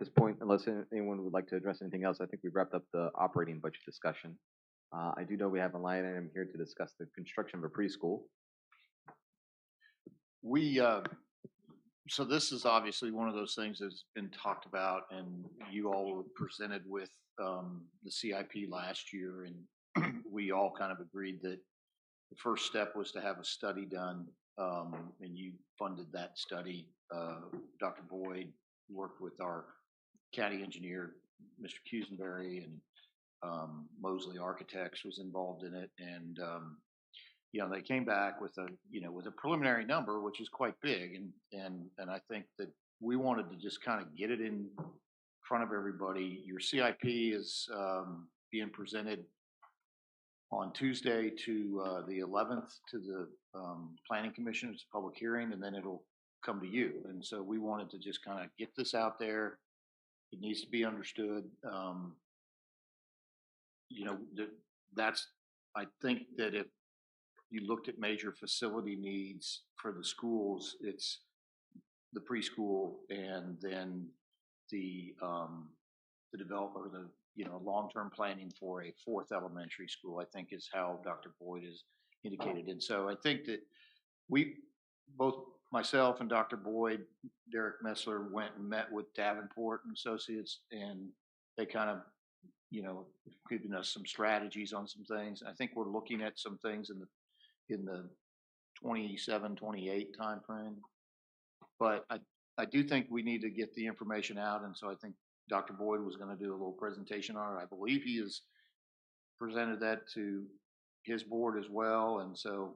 this point, unless anyone would like to address anything else, I think we've wrapped up the operating budget discussion. I do know we have a line item here to discuss the construction of a preschool. So this is obviously one of those things that's been talked about, and you all were presented with the CIP last year, and we all kind of agreed that the first step was to have a study done, and you funded that study. Dr. Boyd worked with our county engineer, Mr. Cusenberry, and Mosley Architects was involved in it, and they came back with a preliminary number, which is quite big, and I think that we wanted to just kind of get it in front of everybody. Your CIP is being presented on Tuesday to the 11th to the Planning Commission. It's a public hearing, and then it'll come to you. And so we wanted to just kind of get this out there. It needs to be understood. I think that if you looked at major facility needs for the schools, it's the preschool and then the development, long-term planning for a 4th elementary school, I think is how Dr. Boyd has indicated. And so I think that both myself and Dr. Boyd, Derek Messler, went and met with Davenport and Associates, and they kind of, giving us some strategies on some things. I think we're looking at some things in the 27, 28 timeframe. But I do think we need to get the information out, and so I think Dr. Boyd was going to do a little presentation on it. I believe he has presented that to his board as well, and so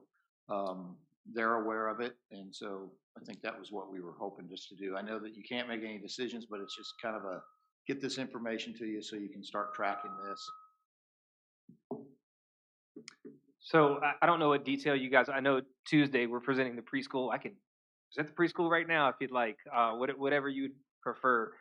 they're aware of it, and so I think that was what we were hoping just to do. I know that you can't make any decisions, but it's just kind of get this information to you so you can start tracking this. So I don't know what detail you guys, I know Tuesday we're presenting the preschool. I can present the preschool right now if you'd like, whatever you'd prefer.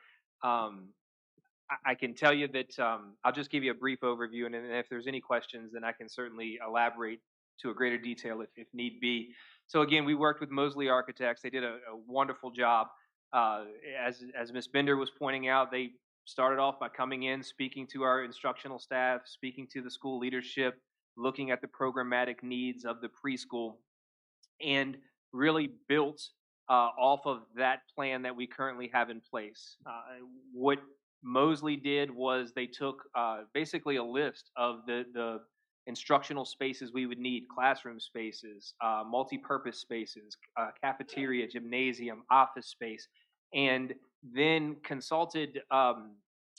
I can tell you that I'll just give you a brief overview, and then if there's any questions, then I can certainly elaborate to a greater detail if need be. So again, we worked with Mosley Architects. They did a wonderful job. As Ms. Bender was pointing out, they started off by coming in, speaking to our instructional staff, speaking to the school leadership, looking at the programmatic needs of the preschool, and really built off of that plan that we currently have in place. What Mosley did was they took basically a list of the instructional spaces we would need: classroom spaces, multi-purpose spaces, cafeteria, gymnasium, office space, and then consulted.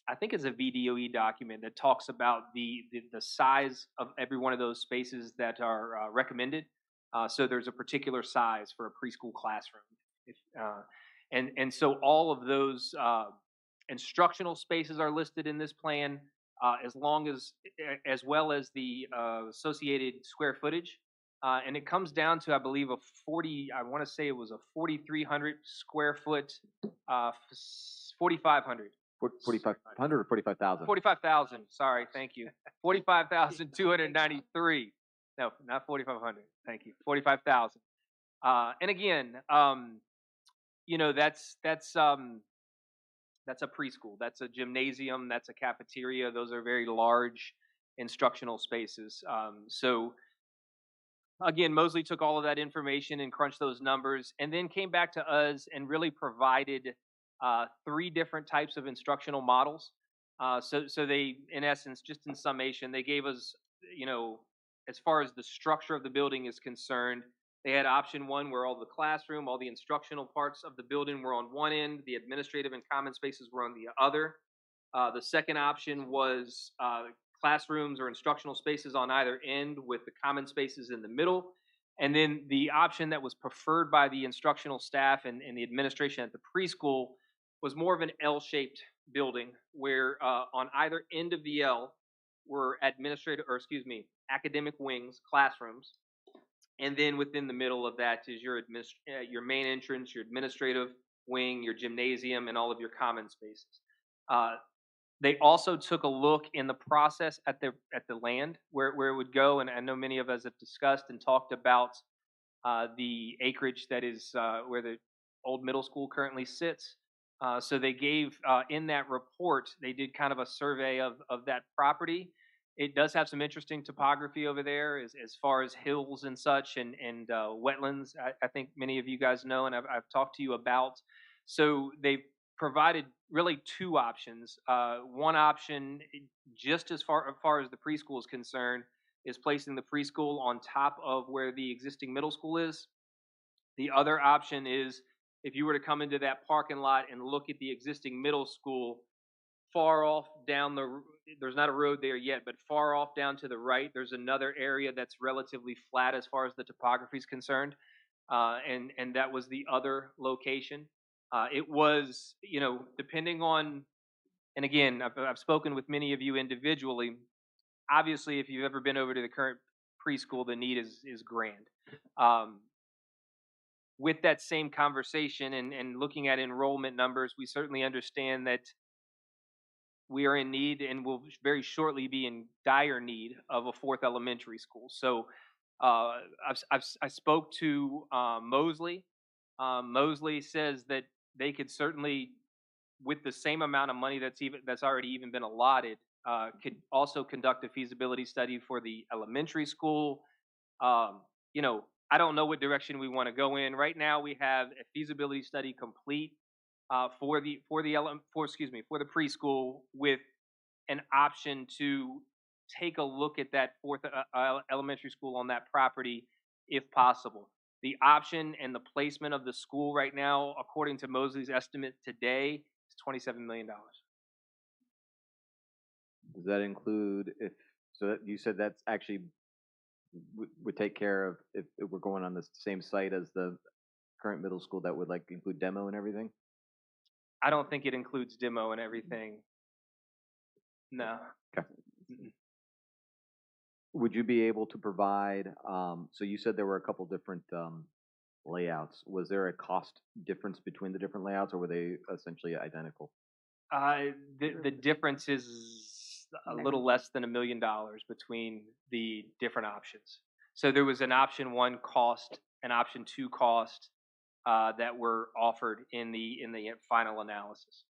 I think it's a VDOE document that talks about the size of every one of those spaces that are recommended. So there's a particular size for a preschool classroom. And so all of those instructional spaces are listed in this plan, as well as the associated square footage. And it comes down to, I believe, I want to say it was a 4,300 square foot, 4,500. 4,500 or 45,000? 45,000, sorry, thank you. 45,293. No, not 4,500, thank you. 45,000. And again, that's a preschool, that's a gymnasium, that's a cafeteria. Those are very large instructional spaces. So again, Mosley took all of that information and crunched those numbers, and then came back to us and really provided 3 different types of instructional models. So they, in essence, just in summation, they gave us, as far as the structure of the building is concerned, they had option 1 where all the classroom, all the instructional parts of the building were on one end, the administrative and common spaces were on the other. The second option was classrooms or instructional spaces on either end with the common spaces in the middle. And then the option that was preferred by the instructional staff and the administration at the preschool was more of an L-shaped building where on either end of the L were academic wings, classrooms. And then within the middle of that is your main entrance, your administrative wing, your gymnasium, and all of your common spaces. They also took a look in the process at the land where it would go, and I know many of us have discussed and talked about the acreage that is where the old middle school currently sits. So they gave in that report, they did kind of a survey of that property. It does have some interesting topography over there as far as hills and such, and wetlands. I think many of you guys know, and I've talked to you about. So they've provided really 2 options. One option, just as far as the preschool is concerned, is placing the preschool on top of where the existing middle school is. The other option is if you were to come into that parking lot and look at the existing middle school, far off down there's not a road there yet, but far off down to the right, there's another area that's relatively flat as far as the topography is concerned. And that was the other location. It was, depending on, and again, I've spoken with many of you individually. Obviously, if you've ever been over to the current preschool, the need is grand. With that same conversation and looking at enrollment numbers, we certainly understand that we are in need and will very shortly be in dire need of a 4th elementary school. So I spoke to Mosley. Mosley says that they could certainly, with the same amount of money that's already even been allotted, could also conduct a feasibility study for the elementary school. I don't know what direction we want to go in. Right now, we have a feasibility study complete for the preschool, with an option to take a look at that 4th elementary school on that property if possible. The option and the placement of the school right now, according to Mosley's estimate today, is $27 million. Does that include you said that's actually would take care of if we're going on the same site as the current middle school, that would include demo and everything? I don't think it includes demo and everything. No. Okay. Would you be able to provide, so you said there were a couple different layouts. Was there a cost difference between the different layouts, or were they essentially identical? The difference is a little less than $1 million between the different options. So there was an option 1 cost, an option 2 cost, that were offered in the final analysis.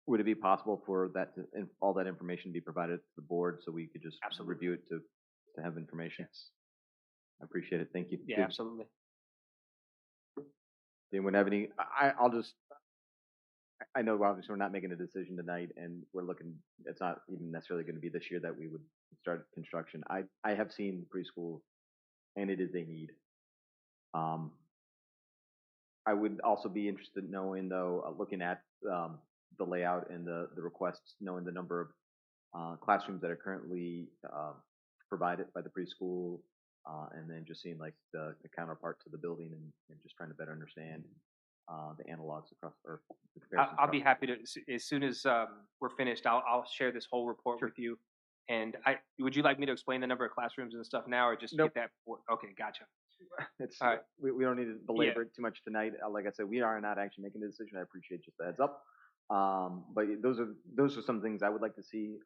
Would it be possible for that all that information to be provided to the board so we could just Absolutely. review it to have information? Yes. I appreciate it. Thank you. Yeah, Does absolutely. anyone have any? I know obviously we're not making a decision tonight, and we're looking. It's not even necessarily going to be this year that we would start construction. I have seen preschool, and it is a need. I would also be interested in knowing, though, looking at the layout and the requests, knowing the number of classrooms that are currently provided by the preschool, and then just seeing like the counterpart to the building and just trying to better understand the analogs across or the comparisons I'll be across. happy to, as soon as we're finished, I'll share this whole report with you. And would you like me to explain the number of classrooms and stuff now, or just Nope. get that? Okay, gotcha. It's All right. we don't need to belabor it too much tonight. Like I said, we are not actually making a decision. I appreciate just the heads up. But those are some things I would like to see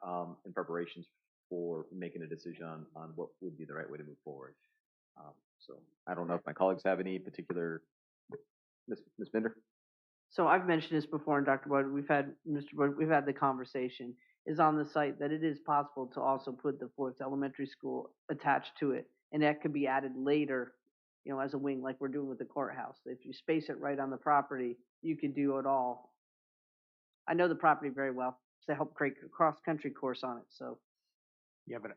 in preparations for making a decision on what would be the right way to move forward. So I don't know if my colleagues have any particular, Ms. Binder? So I've mentioned this before, and Dr. Boyd, Mr. Boyd, we've had the conversation, is on the site that it is possible to also put the 4th elementary school attached to it, and that could be added later, as a wing, like we're doing with the courthouse. If you space it right on the property, you could do it all. I know the property very well, because I helped create a cross-country course on it, so. Yeah, but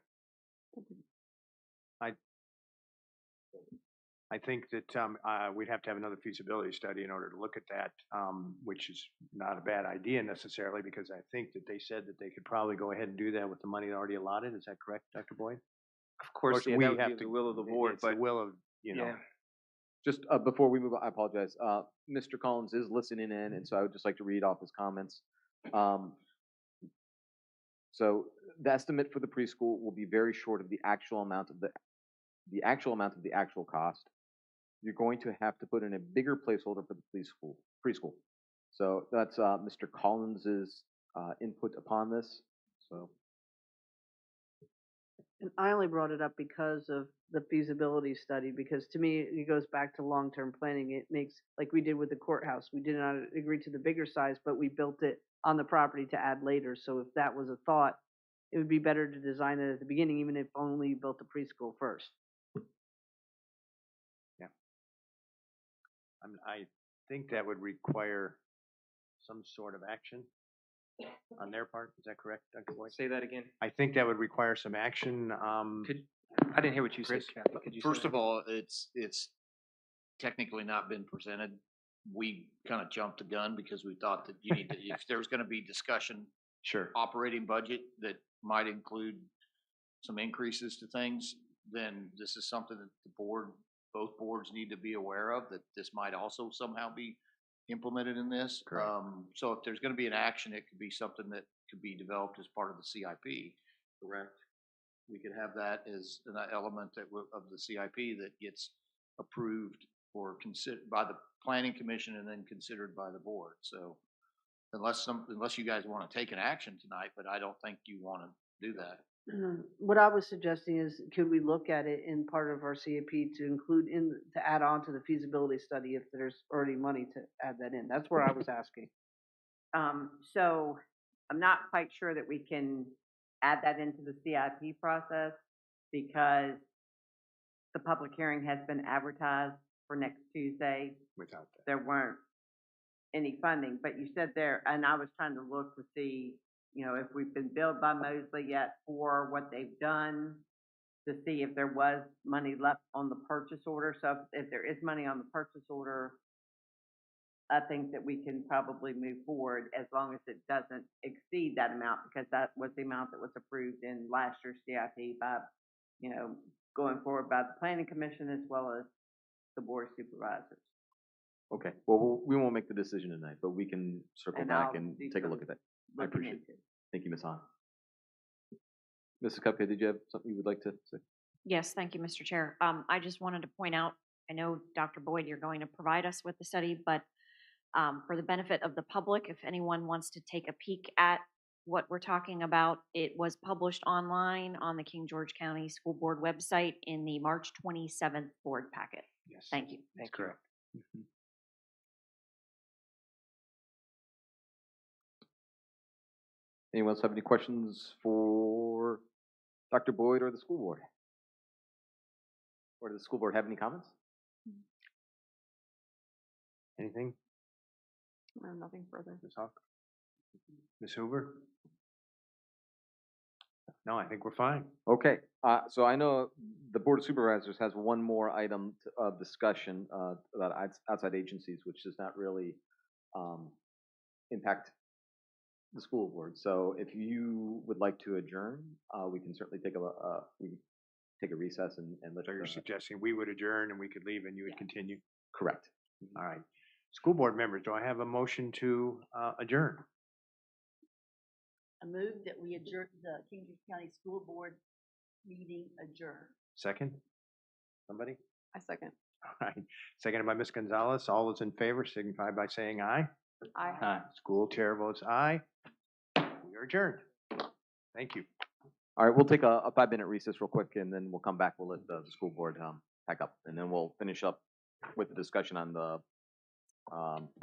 I think that we'd have to have another feasibility study in order to look at that, which is not a bad idea necessarily, because I think that they said that they could probably go ahead and do that with the money already allotted. Is that correct, Dr. Boyd? Of course, yeah, we that would have be to, the will of the board, it's but the will of, yeah. Just before we move on, I apologize. Mr. Collins is listening in, and so I would just like to read off his comments. So the estimate for the preschool will be very short of the actual amount of the actual cost. You're going to have to put in a bigger placeholder for the preschool. So that's Mr. Collins's input upon this. So And I only brought it up because of the feasibility study, because to me, it goes back to long-term planning. It makes, like we did with the courthouse, we did not agree to the bigger size, but we built it on the property to add later. So if that was a thought, it would be better to design it at the beginning, even if only you built the preschool first. I think that would require some sort of action on their part. Is that correct, Dr. Boyd? Say that again. I think that would require some action. I didn't hear what you said, Chris? Kathy. Could you say First that of all, it's technically not been presented. We kind of jumped the gun because we thought that you need to, if there was going to be discussion, Sure. operating budget that might include some increases to things, then this is something that both boards need to be aware of, that this might also somehow be implemented in this. Correct. So if there's going to be an action, it could be something that could be developed as part of the CIP. Correct. We could have that as an element of the CIP that gets approved or considered by the planning commission and then considered by the board. So unless you guys want to take an action tonight, but I don't think you want to do that. What I was suggesting is, could we look at it in part of our CAP to include to add on to the feasibility study if there's already money to add that in? That's where I was asking. So I'm not quite sure that we can add that into the CIP process, because the public hearing has been advertised for next Tuesday. Without that. There weren't any funding, but you said there, and I was trying to look to see, if we've been billed by Mosley yet for what they've done, to see if there was money left on the purchase order. So if there is money on the purchase order, I think that we can probably move forward as long as it doesn't exceed that amount, because that was the amount that was approved in last year's CIP by, going forward by the planning commission as well as the board of supervisors. okay, well we won't make the decision tonight, but we can circle And back I'll and do take a some look at that. I looking appreciate into it. Thank you, Ms. Hahn. Mrs. Cuphead, did you have something you would like to say? Yes, thank you, Mr. Chair. I just wanted to point out, I know, Dr. Boyd, you're going to provide us with the study, but For the benefit of the public, if anyone wants to take a peek at what we're talking about, it was published online on the King George County School Board website in the March 27th board packet. Yes. Thank you. That's correct. Anyone else have any questions for Dr. Boyd or the school board? Or does the school board have any comments? Anything, Nothing further. Ms. Hawk? Ms. Hoover? No, I think we're fine. Okay, so I know the Board of Supervisors has one more item of discussion about outside agencies, which does not really impact the school board. So if you would like to adjourn, we can certainly take a recess and let. So you're suggesting we would adjourn and we could leave and you would continue? Correct. All right. School board members, do I have a motion to adjourn? I move that we adjourn the King George County School Board meeting adjourned. Second? Somebody? I second. All right. Seconded by Ms. Gonzalez. All those in favor signify by saying aye. Aye. School chair votes aye. We are adjourned. Thank you. All right, we'll take a 5-minute recess real quick, and then we'll come back. We'll let the school board pack up, and then we'll finish up with the discussion on the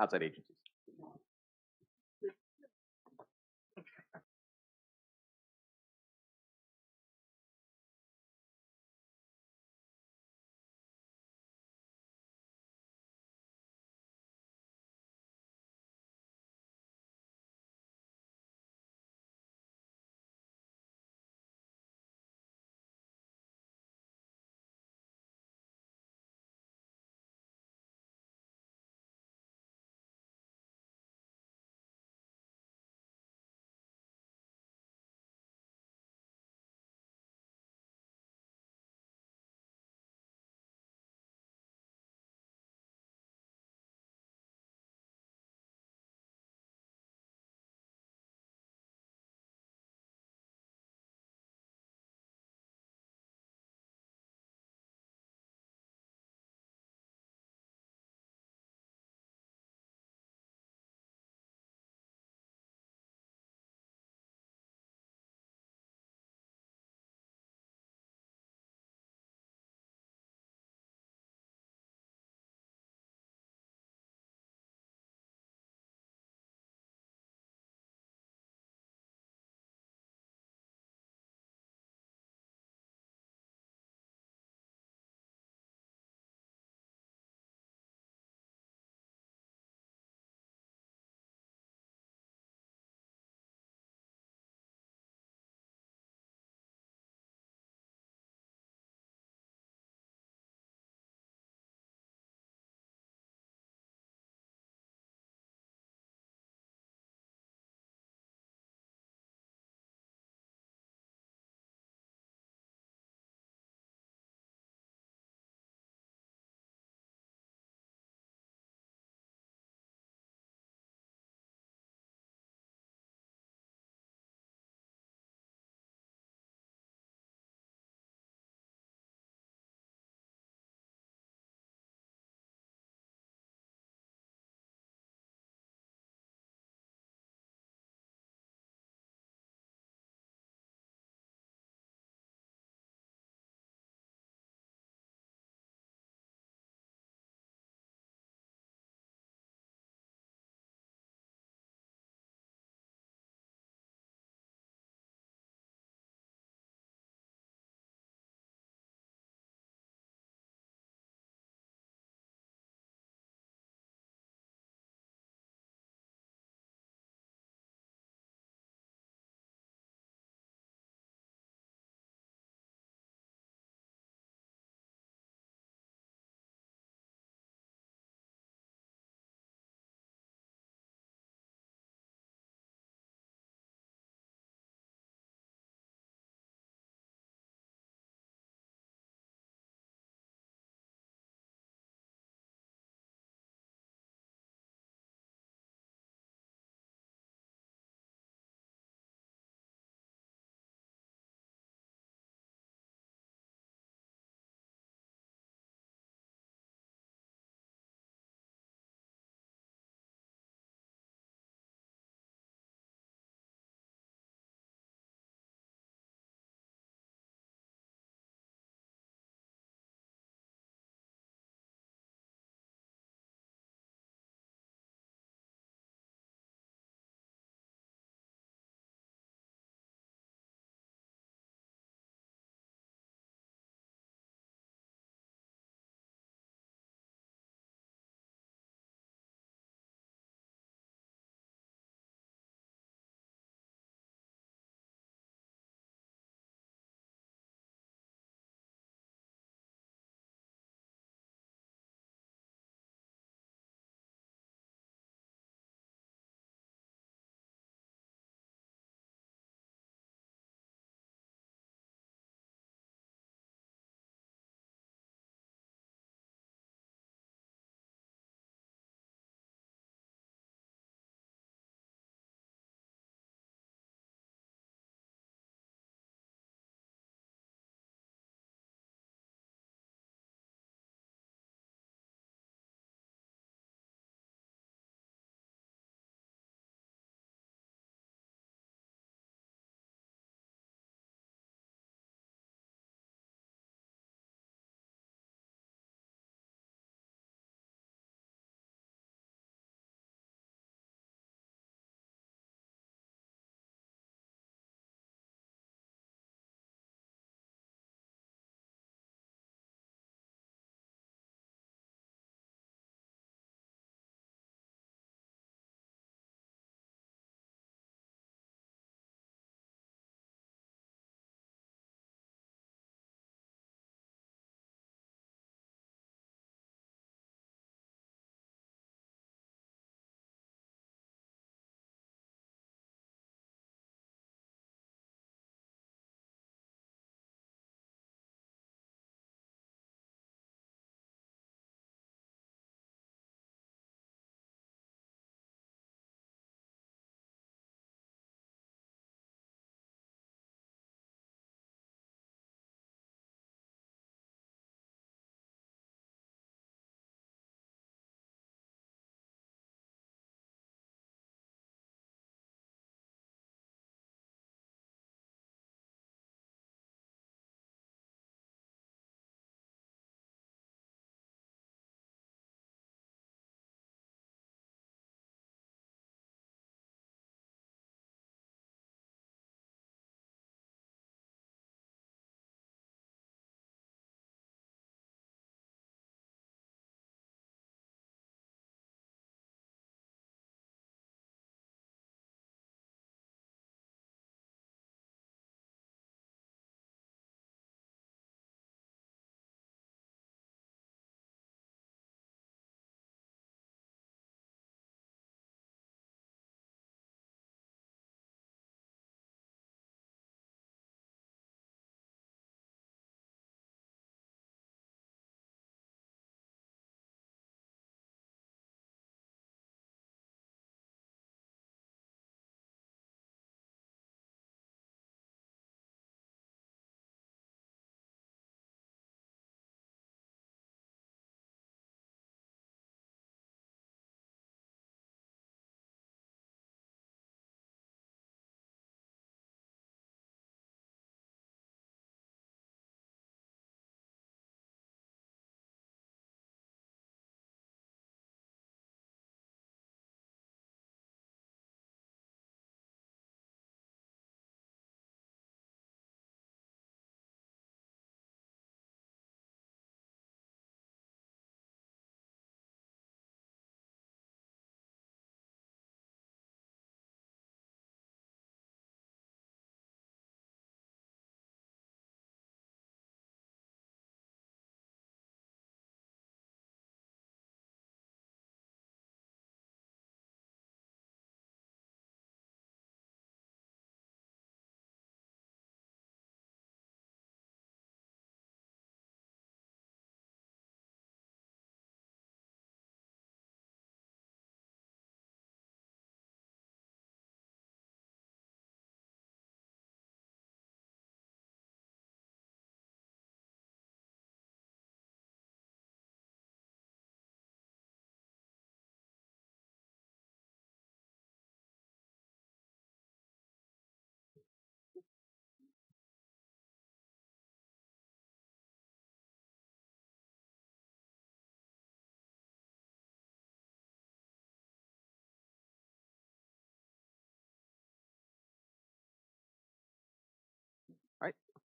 outside agencies.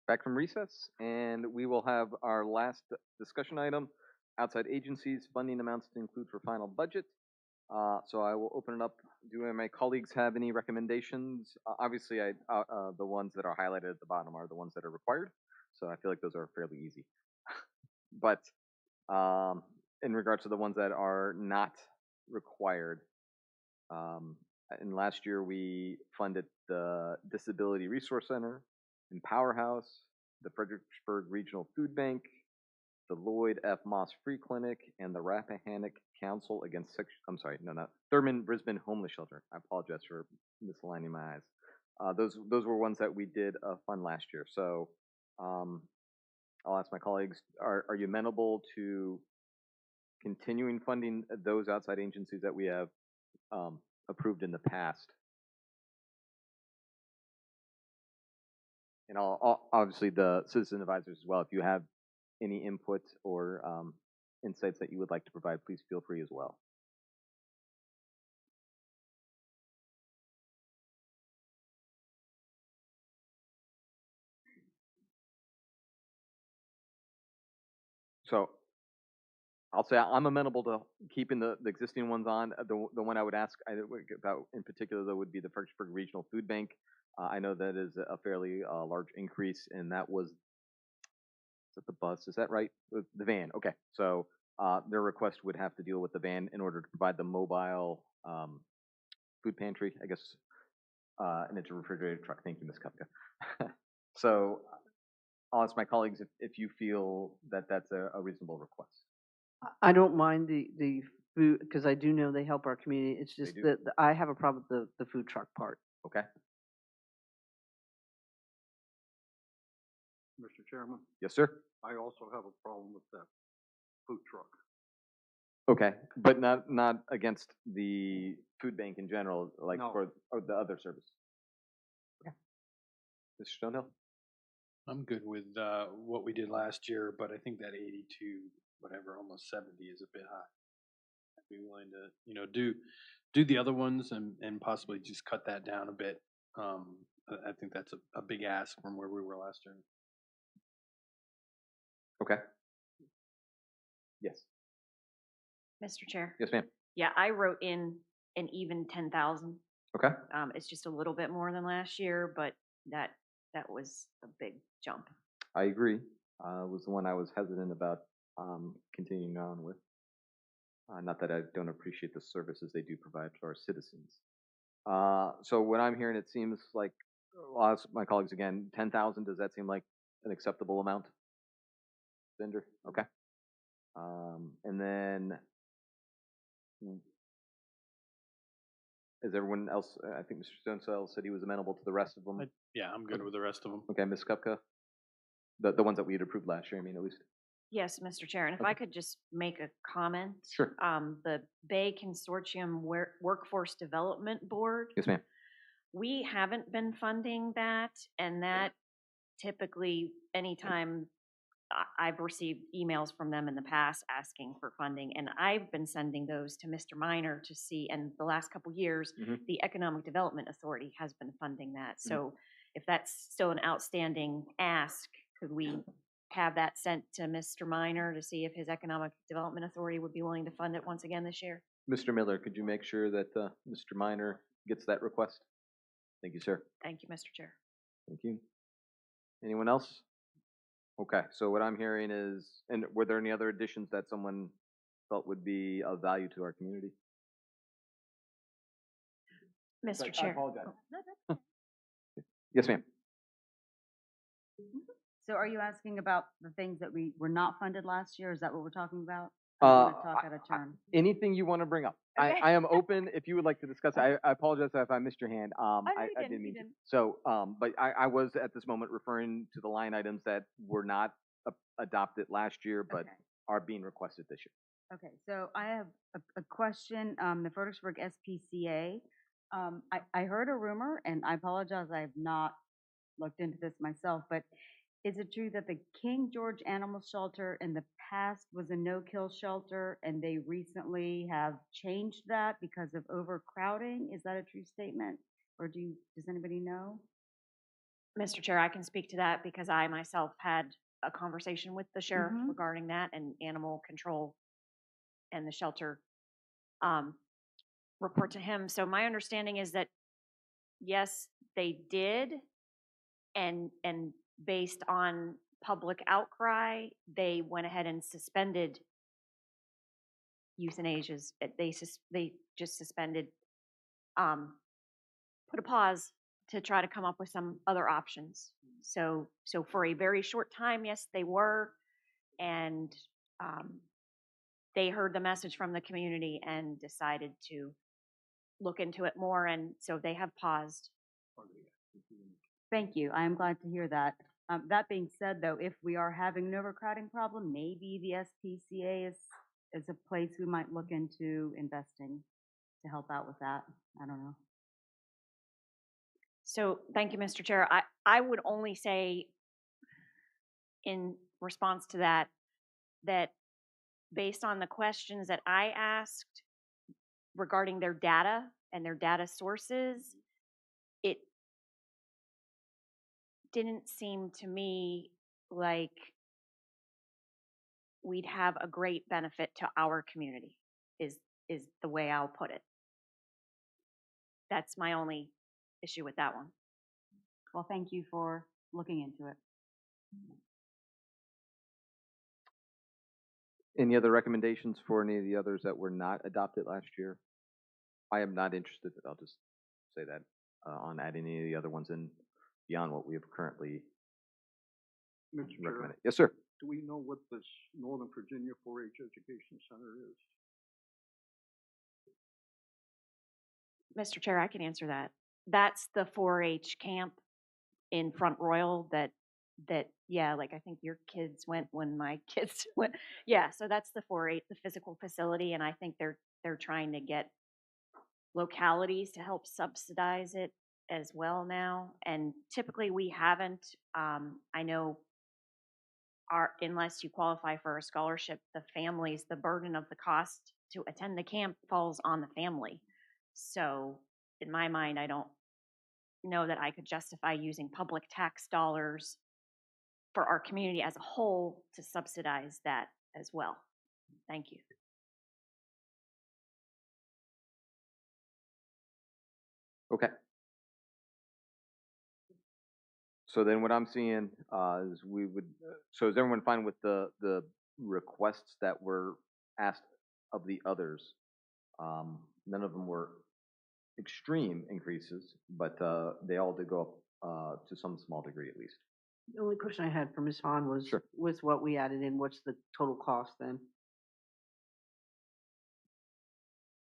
back from recess, and we will have our last discussion item, outside agencies, funding amounts to include for final budget. So I will open it up. Do any of my colleagues have any recommendations? Obviously, the ones that are highlighted at the bottom are the ones that are required, so I feel like those are fairly easy. But in regards to the ones that are not required, and last year we funded the Disability Resource Center, Empower House, the Fredericksburg Regional Food Bank, the Lloyd F. Moss Free Clinic, and the Rappahannock Council Against I'm sorry, no, not Thurman Brisbane Homeless Shelter. I apologize for misaligning my eyes. Those were ones that we did fund last year. So I'll ask my colleagues: Are you amenable to continuing funding those outside agencies that we have approved in the past? And I'll obviously the citizen advisors as well. If you have any input or insights that you would like to provide, please feel free as well. So I'll say I'm amenable to keeping the existing ones on. The one I would ask about in particular, though, would be the Fredericksburg Regional Food Bank. I know that is a fairly large increase, and that was the bus. Is that right? The van. Okay. So their request would have to deal with the van in order to provide the mobile food pantry, I guess, and it's a refrigerated truck. Thank you, Ms. Kupka. So I'll ask my colleagues if you feel that that's a reasonable request. I don't mind the food, because I do know they help our community. It's just that I have a problem with the food truck part. Okay. Mr. Chairman, Yes, sir. I also have a problem with that food truck. Okay, but not against the food bank in general, like No. for the other service. Okay. Mr. Stonehill? I'm good with what we did last year, but I think that 82, whatever, almost 70 is a bit high. I'd be willing to, do the other ones and possibly just cut that down a bit. I think that's a big ask from where we were last year. Okay. Yes. Mr. Chair? Yes, ma'am. Yeah, I wrote in an even 10,000. Okay. It's just a little bit more than last year, but that was a big jump. I agree. It was the one I was hesitant about continuing on with. Not that I don't appreciate the services they do provide to our citizens. So what I'm hearing, it seems like, I'll ask my colleagues again, 10,000, does that seem like an acceptable amount? Vendor? Okay. And then, is everyone else, I think Mr. Stonesell said he was amenable to the rest of them. Yeah, I'm good with the rest of them. Okay, Ms. Kupka? The ones that we had approved last year, I mean, at least. Yes, Mr. Chair, and if I could just make a comment. Sure. The Bay Consortium Workforce Development Board. Yes, ma'am. We haven't been funding that, and that typically, anytime I've received emails from them in the past asking for funding, and I've been sending those to Mr. Minor to see, and the last couple years, the Economic Development Authority has been funding that. So if that's still an outstanding ask, could we have that sent to Mr. Minor to see if his Economic Development Authority would be willing to fund it once again this year? Mr. Miller, could you make sure that Mr. Minor gets that request? Thank you, sir. Thank you, Mr. Chair. Thank you. Anyone else? Okay, so what I'm hearing is, and were there any other additions that someone felt would be of value to our community? Mr. Chair. I apologize. Yes, ma'am. So are you asking about the things that we were not funded last year? Is that what we're talking about? Talk out of turn. Anything you want to bring up. Okay. I am open if you would like to discuss. I apologize if I missed your hand. I didn't mean to. So, but I was at this moment referring to the line items that were not adopted last year, but are being requested this year. Okay, so I have a question. The Fredericksburg SPCA. I heard a rumor, and I apologize, I have not looked into this myself, but is it true that the King George Animal Shelter in the past was a no-kill shelter, and they recently have changed that because of overcrowding? Is that a true statement, or does anybody know? Mr. Chair, I can speak to that because I myself had a conversation with the sheriff Mhm. regarding that and animal control and the shelter report to him. So my understanding is that, yes, they did, and based on public outcry, they went ahead and suspended euthanasias. They just suspended, put a pause to try to come up with some other options. So for a very short time, yes, they were, and they heard the message from the community and decided to look into it more, and so they have paused. Thank you. I am glad to hear that. That being said, though, if we are having an overcrowding problem, maybe the SPCA is a place we might look into investing to help out with that. I don't know. So thank you, Mr. Chair. I would only say in response to that, that based on the questions that I asked regarding their data and their data sources, it didn't seem to me like we'd have a great benefit to our community, is the way I'll put it. That's my only issue with that one. Well, thank you for looking into it. Any other recommendations for any of the others that were not adopted last year? I am not interested, I'll just say that, on adding any of the other ones in beyond what we have currently Mr. Chair, recommended. Yes, sir. do we know what this Northern Virginia 4-H Education Center is? Mr. Chair, I can answer that. That's the 4-H camp in Front Royal that yeah, like I think your kids went when my kids went. Yeah, so that's the 4-H, the physical facility, and I think they're trying to get localities to help subsidize it as well now. And typically we haven't. I know unless you qualify for a scholarship, the families, the burden of the cost to attend the camp falls on the family. So in my mind, I don't know that I could justify using public tax dollars for our community as a whole to subsidize that as well. Thank you. Okay. So then what I'm seeing is so is everyone fine with the requests that were asked of the others? None of them were extreme increases, but they all did go up to some small degree at least. The only question I had for Ms. Hahn was, Sure. with what we added in, what's the total cost then?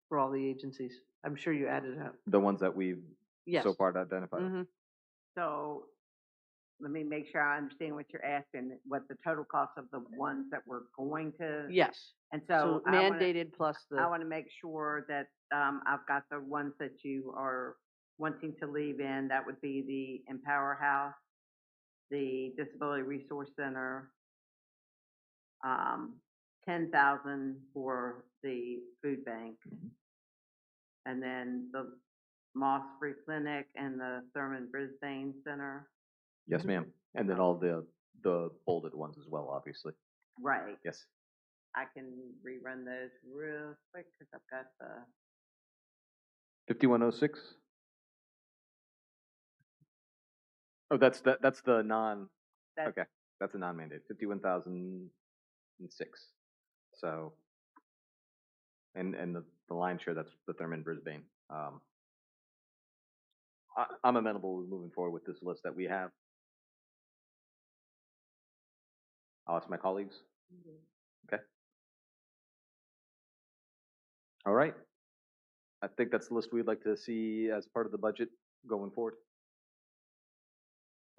For all the agencies? I'm sure you added up. The ones that we've Yes. so far identified. Mm-hmm. So let me make sure I understand what you're asking, what the total cost of the ones that we're going to. Yes. And So so I wanna- mandated plus I the, want to make sure that I've got the ones that you are wanting to leave in. That would be the Empower House, the Disability Resource Center, 10,000 for the food bank, and then the Moss Free Clinic and the Thurman Brisbane Center. Yes, ma'am. And then all the bolded ones as well, obviously. Right. Yes. I can rerun those real quick because I've got the. 5106. Oh, that's the non. That's, Okay, that's a non-mandate. 51,006. So, and the lion's share, that's the Thurman Brisbane. I'm amenable with moving forward with this list that we have. I'll ask my colleagues. Okay. All right. I think that's the list we'd like to see as part of the budget going forward.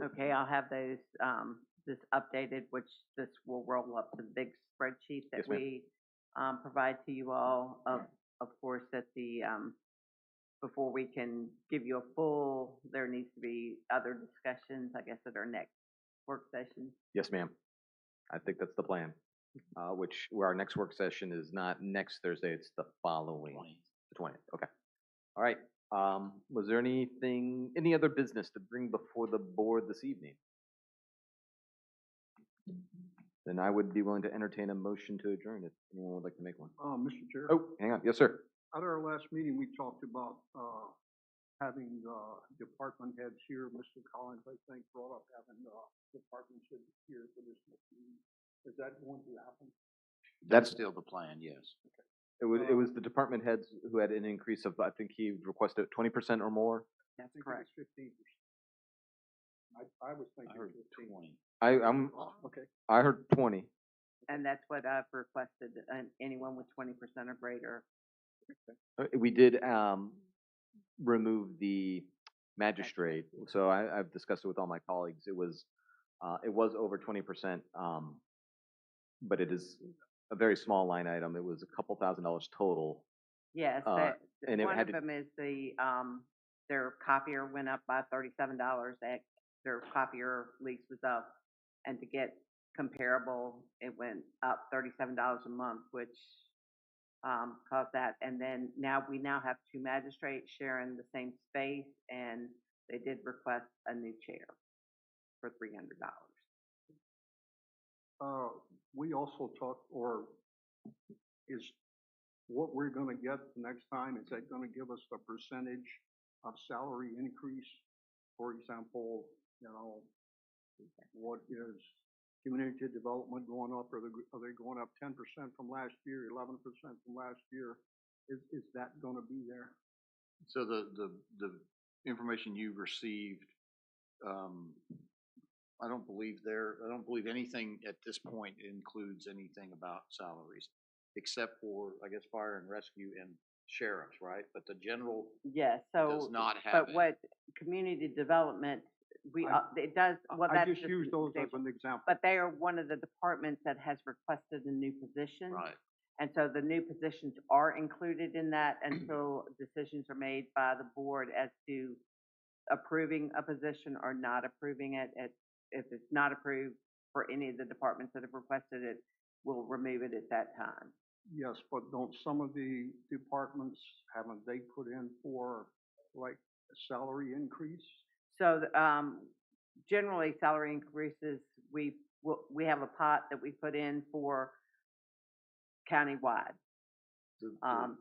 okay, I'll have those, this updated, which this will roll up to the big spreadsheet that Yes, ma'am. we, provide to you all. Of course, at the, before we can give you a full, there needs to be other discussions, I guess, at our next work session. Yes, ma'am. I think that's the plan. Where our next work session is not next Thursday, it's the following, the 20th. Okay. All right. Was there any other business to bring before the board this evening? Then I would be willing to entertain a motion to adjourn if anyone would like to make one. Mr. Chair. Oh, hang on. Yes, sir. At our last meeting, we talked about, having, department heads here. Mr. Collins, I think, brought up having, department heads here for this next meeting. Is that going to happen? That's still the plan, yes. It was the department heads who had an increase of, I think he requested 20% or more. That's I think correct. it was 15%. I was I thinking heard 15. 20. Okay. I heard 20. And that's what I've requested, anyone with 20% or greater. We did remove the magistrate, so I've discussed it with all my colleagues. It was over 20%, but it is a very small line item. It was a couple $1,000s total. Yes, and it one had of to- them is their copier went up by $37. Their copier lease was up, and to get comparable, it went up $37 a month, which caused that. And then we now have two magistrates sharing the same space, and they did request a new chair for $300. We also talked, or is what we're gonna get the next time, is that gonna give us the percentage of salary increase? For example, what is community development going up? Are they going up 10% from last year, 11% from last year? Is that gonna be there? So the information you received, I don't believe anything at this point includes anything about salaries, except for, I guess, fire and rescue and sheriffs, right? But the general Yes, does not have but it. what community development, it does, well, I that's just use those as an example. but they are one of the departments that has requested a new position. Right. And so the new positions are included in that until decisions are made by the board as to approving a position or not approving it. If it's not approved for any of the departments that have requested it, we'll remove it at that time. Yes, but don't some of the departments, haven't they put in for like a salary increase? So, generally, salary increases, we have a pot that we put in for countywide.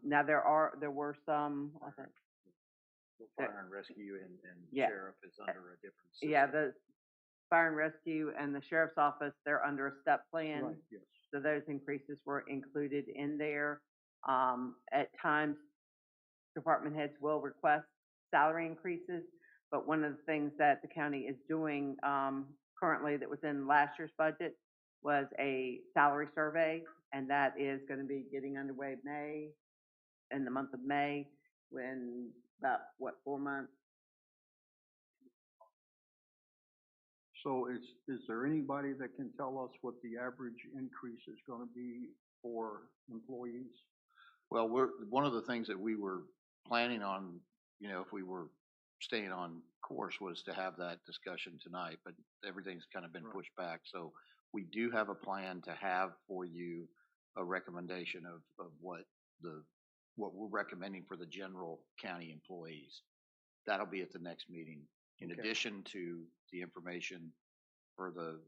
Now, there were some, I think. The fire and rescue and Yeah. sheriff is under a different system. Yeah, the fire and rescue and the sheriff's office, they're under a step plan. Right, yes. So those increases were included in there. At times, department heads will request salary increases, but one of the things that the county is doing, currently that was in last year's budget was a salary survey, and that is gonna be getting underway in the month of May, when about, 4 months? So is there anybody that can tell us what the average increase is gonna be for employees? Well, one of the things that we were planning on, if we were staying on course, was to have that discussion tonight, but everything's kind of been pushed back. So we do have a plan to have for you a recommendation of what we're recommending for the general county employees. That'll be at the next meeting, in addition to the information for the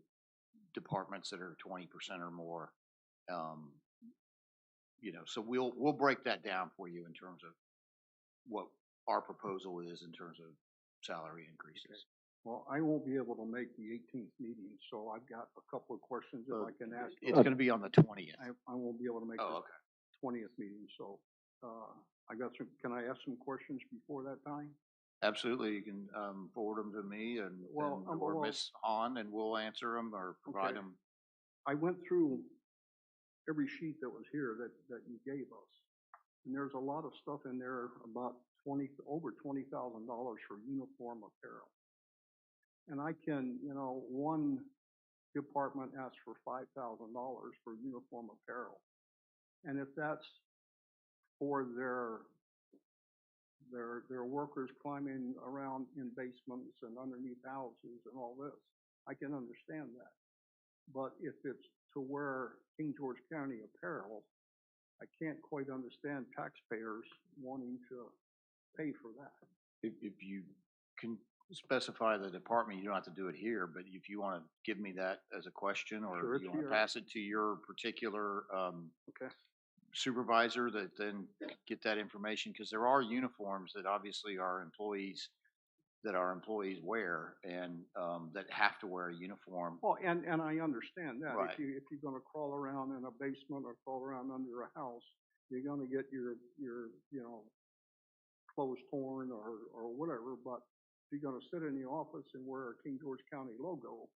departments that are 20% or more. So we'll break that down for you in terms of what our proposal is in terms of salary increases. Well, I won't be able to make the 18th meeting, so I've got a couple of questions if I can ask. It's gonna be on the 20th. I won't be able to make Oh, the okay. 20th meeting, so, can I ask some questions before that time? Absolutely, you can forward them to me or Miss Hahn, and we'll answer them or provide them. I went through every sheet that was here that you gave us, and there's a lot of stuff in there about over $20,000 for uniform apparel. And I can, one department asked for $5,000 for uniform apparel. And if that's for their workers climbing around in basements and underneath houses and all this, I can understand that. But if it's to wear King George County apparel, I can't quite understand taxpayers wanting to pay for that. If you can specify the department, you don't have to do it here, but if you want to give me that as a question, or Sure, if you it's want to here. pass it to your particular, Okay. supervisor that then get that information, because there are uniforms that obviously our employees wear and, that have to wear a uniform. Well, and I understand that. Right. If you're gonna crawl around in a basement or crawl around under a house, you're gonna get your, you know, clothes torn or whatever, but if you're gonna sit in the office and wear a King George County logo,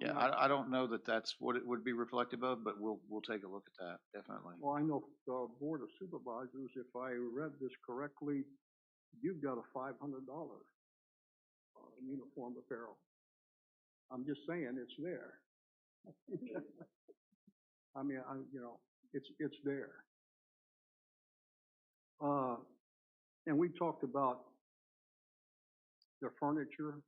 Yeah, I don't know that that's what it would be reflective of, but we'll take a look at that, definitely. Well, I know the Board of Supervisors, if I read this correctly, you've got a $500 uniform apparel. I'm just saying, it's there. I mean, you know, it's there. And we talked about the furniture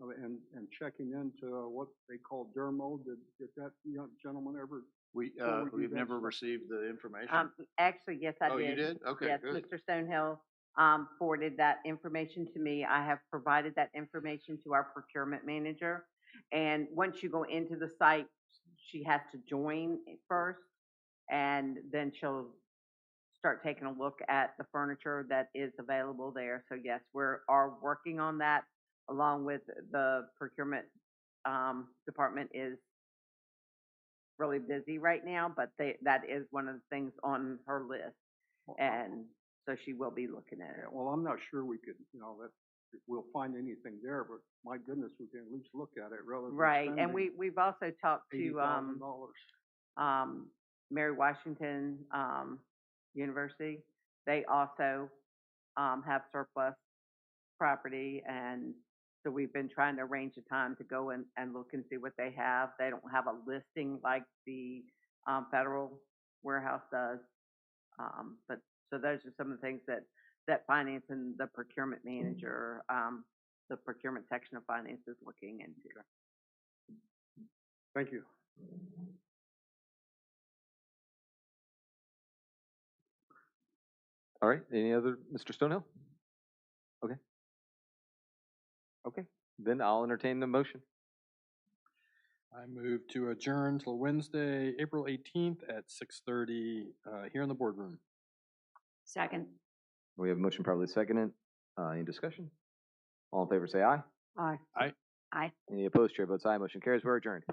and checking into what they call dermo. Did that young gentleman ever? We've that never stuff? received the information. Actually, yes, I did. Oh, you did? Okay, Yes, good. Mr. Stonehill, forwarded that information to me. I have provided that information to our procurement manager. And once you go into the site, she has to join it first, and then she'll start taking a look at the furniture that is available there. So yes, are working on that, along with the procurement, department is really busy right now, but that is one of the things on her list. And so she will be looking at Yeah, it. well, I'm not sure we could, you know, that we'll find anything there, but my goodness, we can at least look at it rather than Right, and spending we've also talked to, $80,000. Mary Washington, University. They also, have surplus property, and so we've been trying to arrange a time to go and look and see what they have. They don't have a listing like the, federal warehouse does. But, so those are some of the things that finance and the procurement manager, the procurement section of finance is looking into. Thank you. All right, any other, Mr. Stonehill? Okay. Okay, then I'll entertain the motion. I move to adjourn till Wednesday, April 18th at 6:30, here in the boardroom. Second. We have a motion probably seconded. Any discussion? All in favor, say aye. Aye. Aye. Aye. Any opposed, chair votes aye. Motion carries. We're adjourned.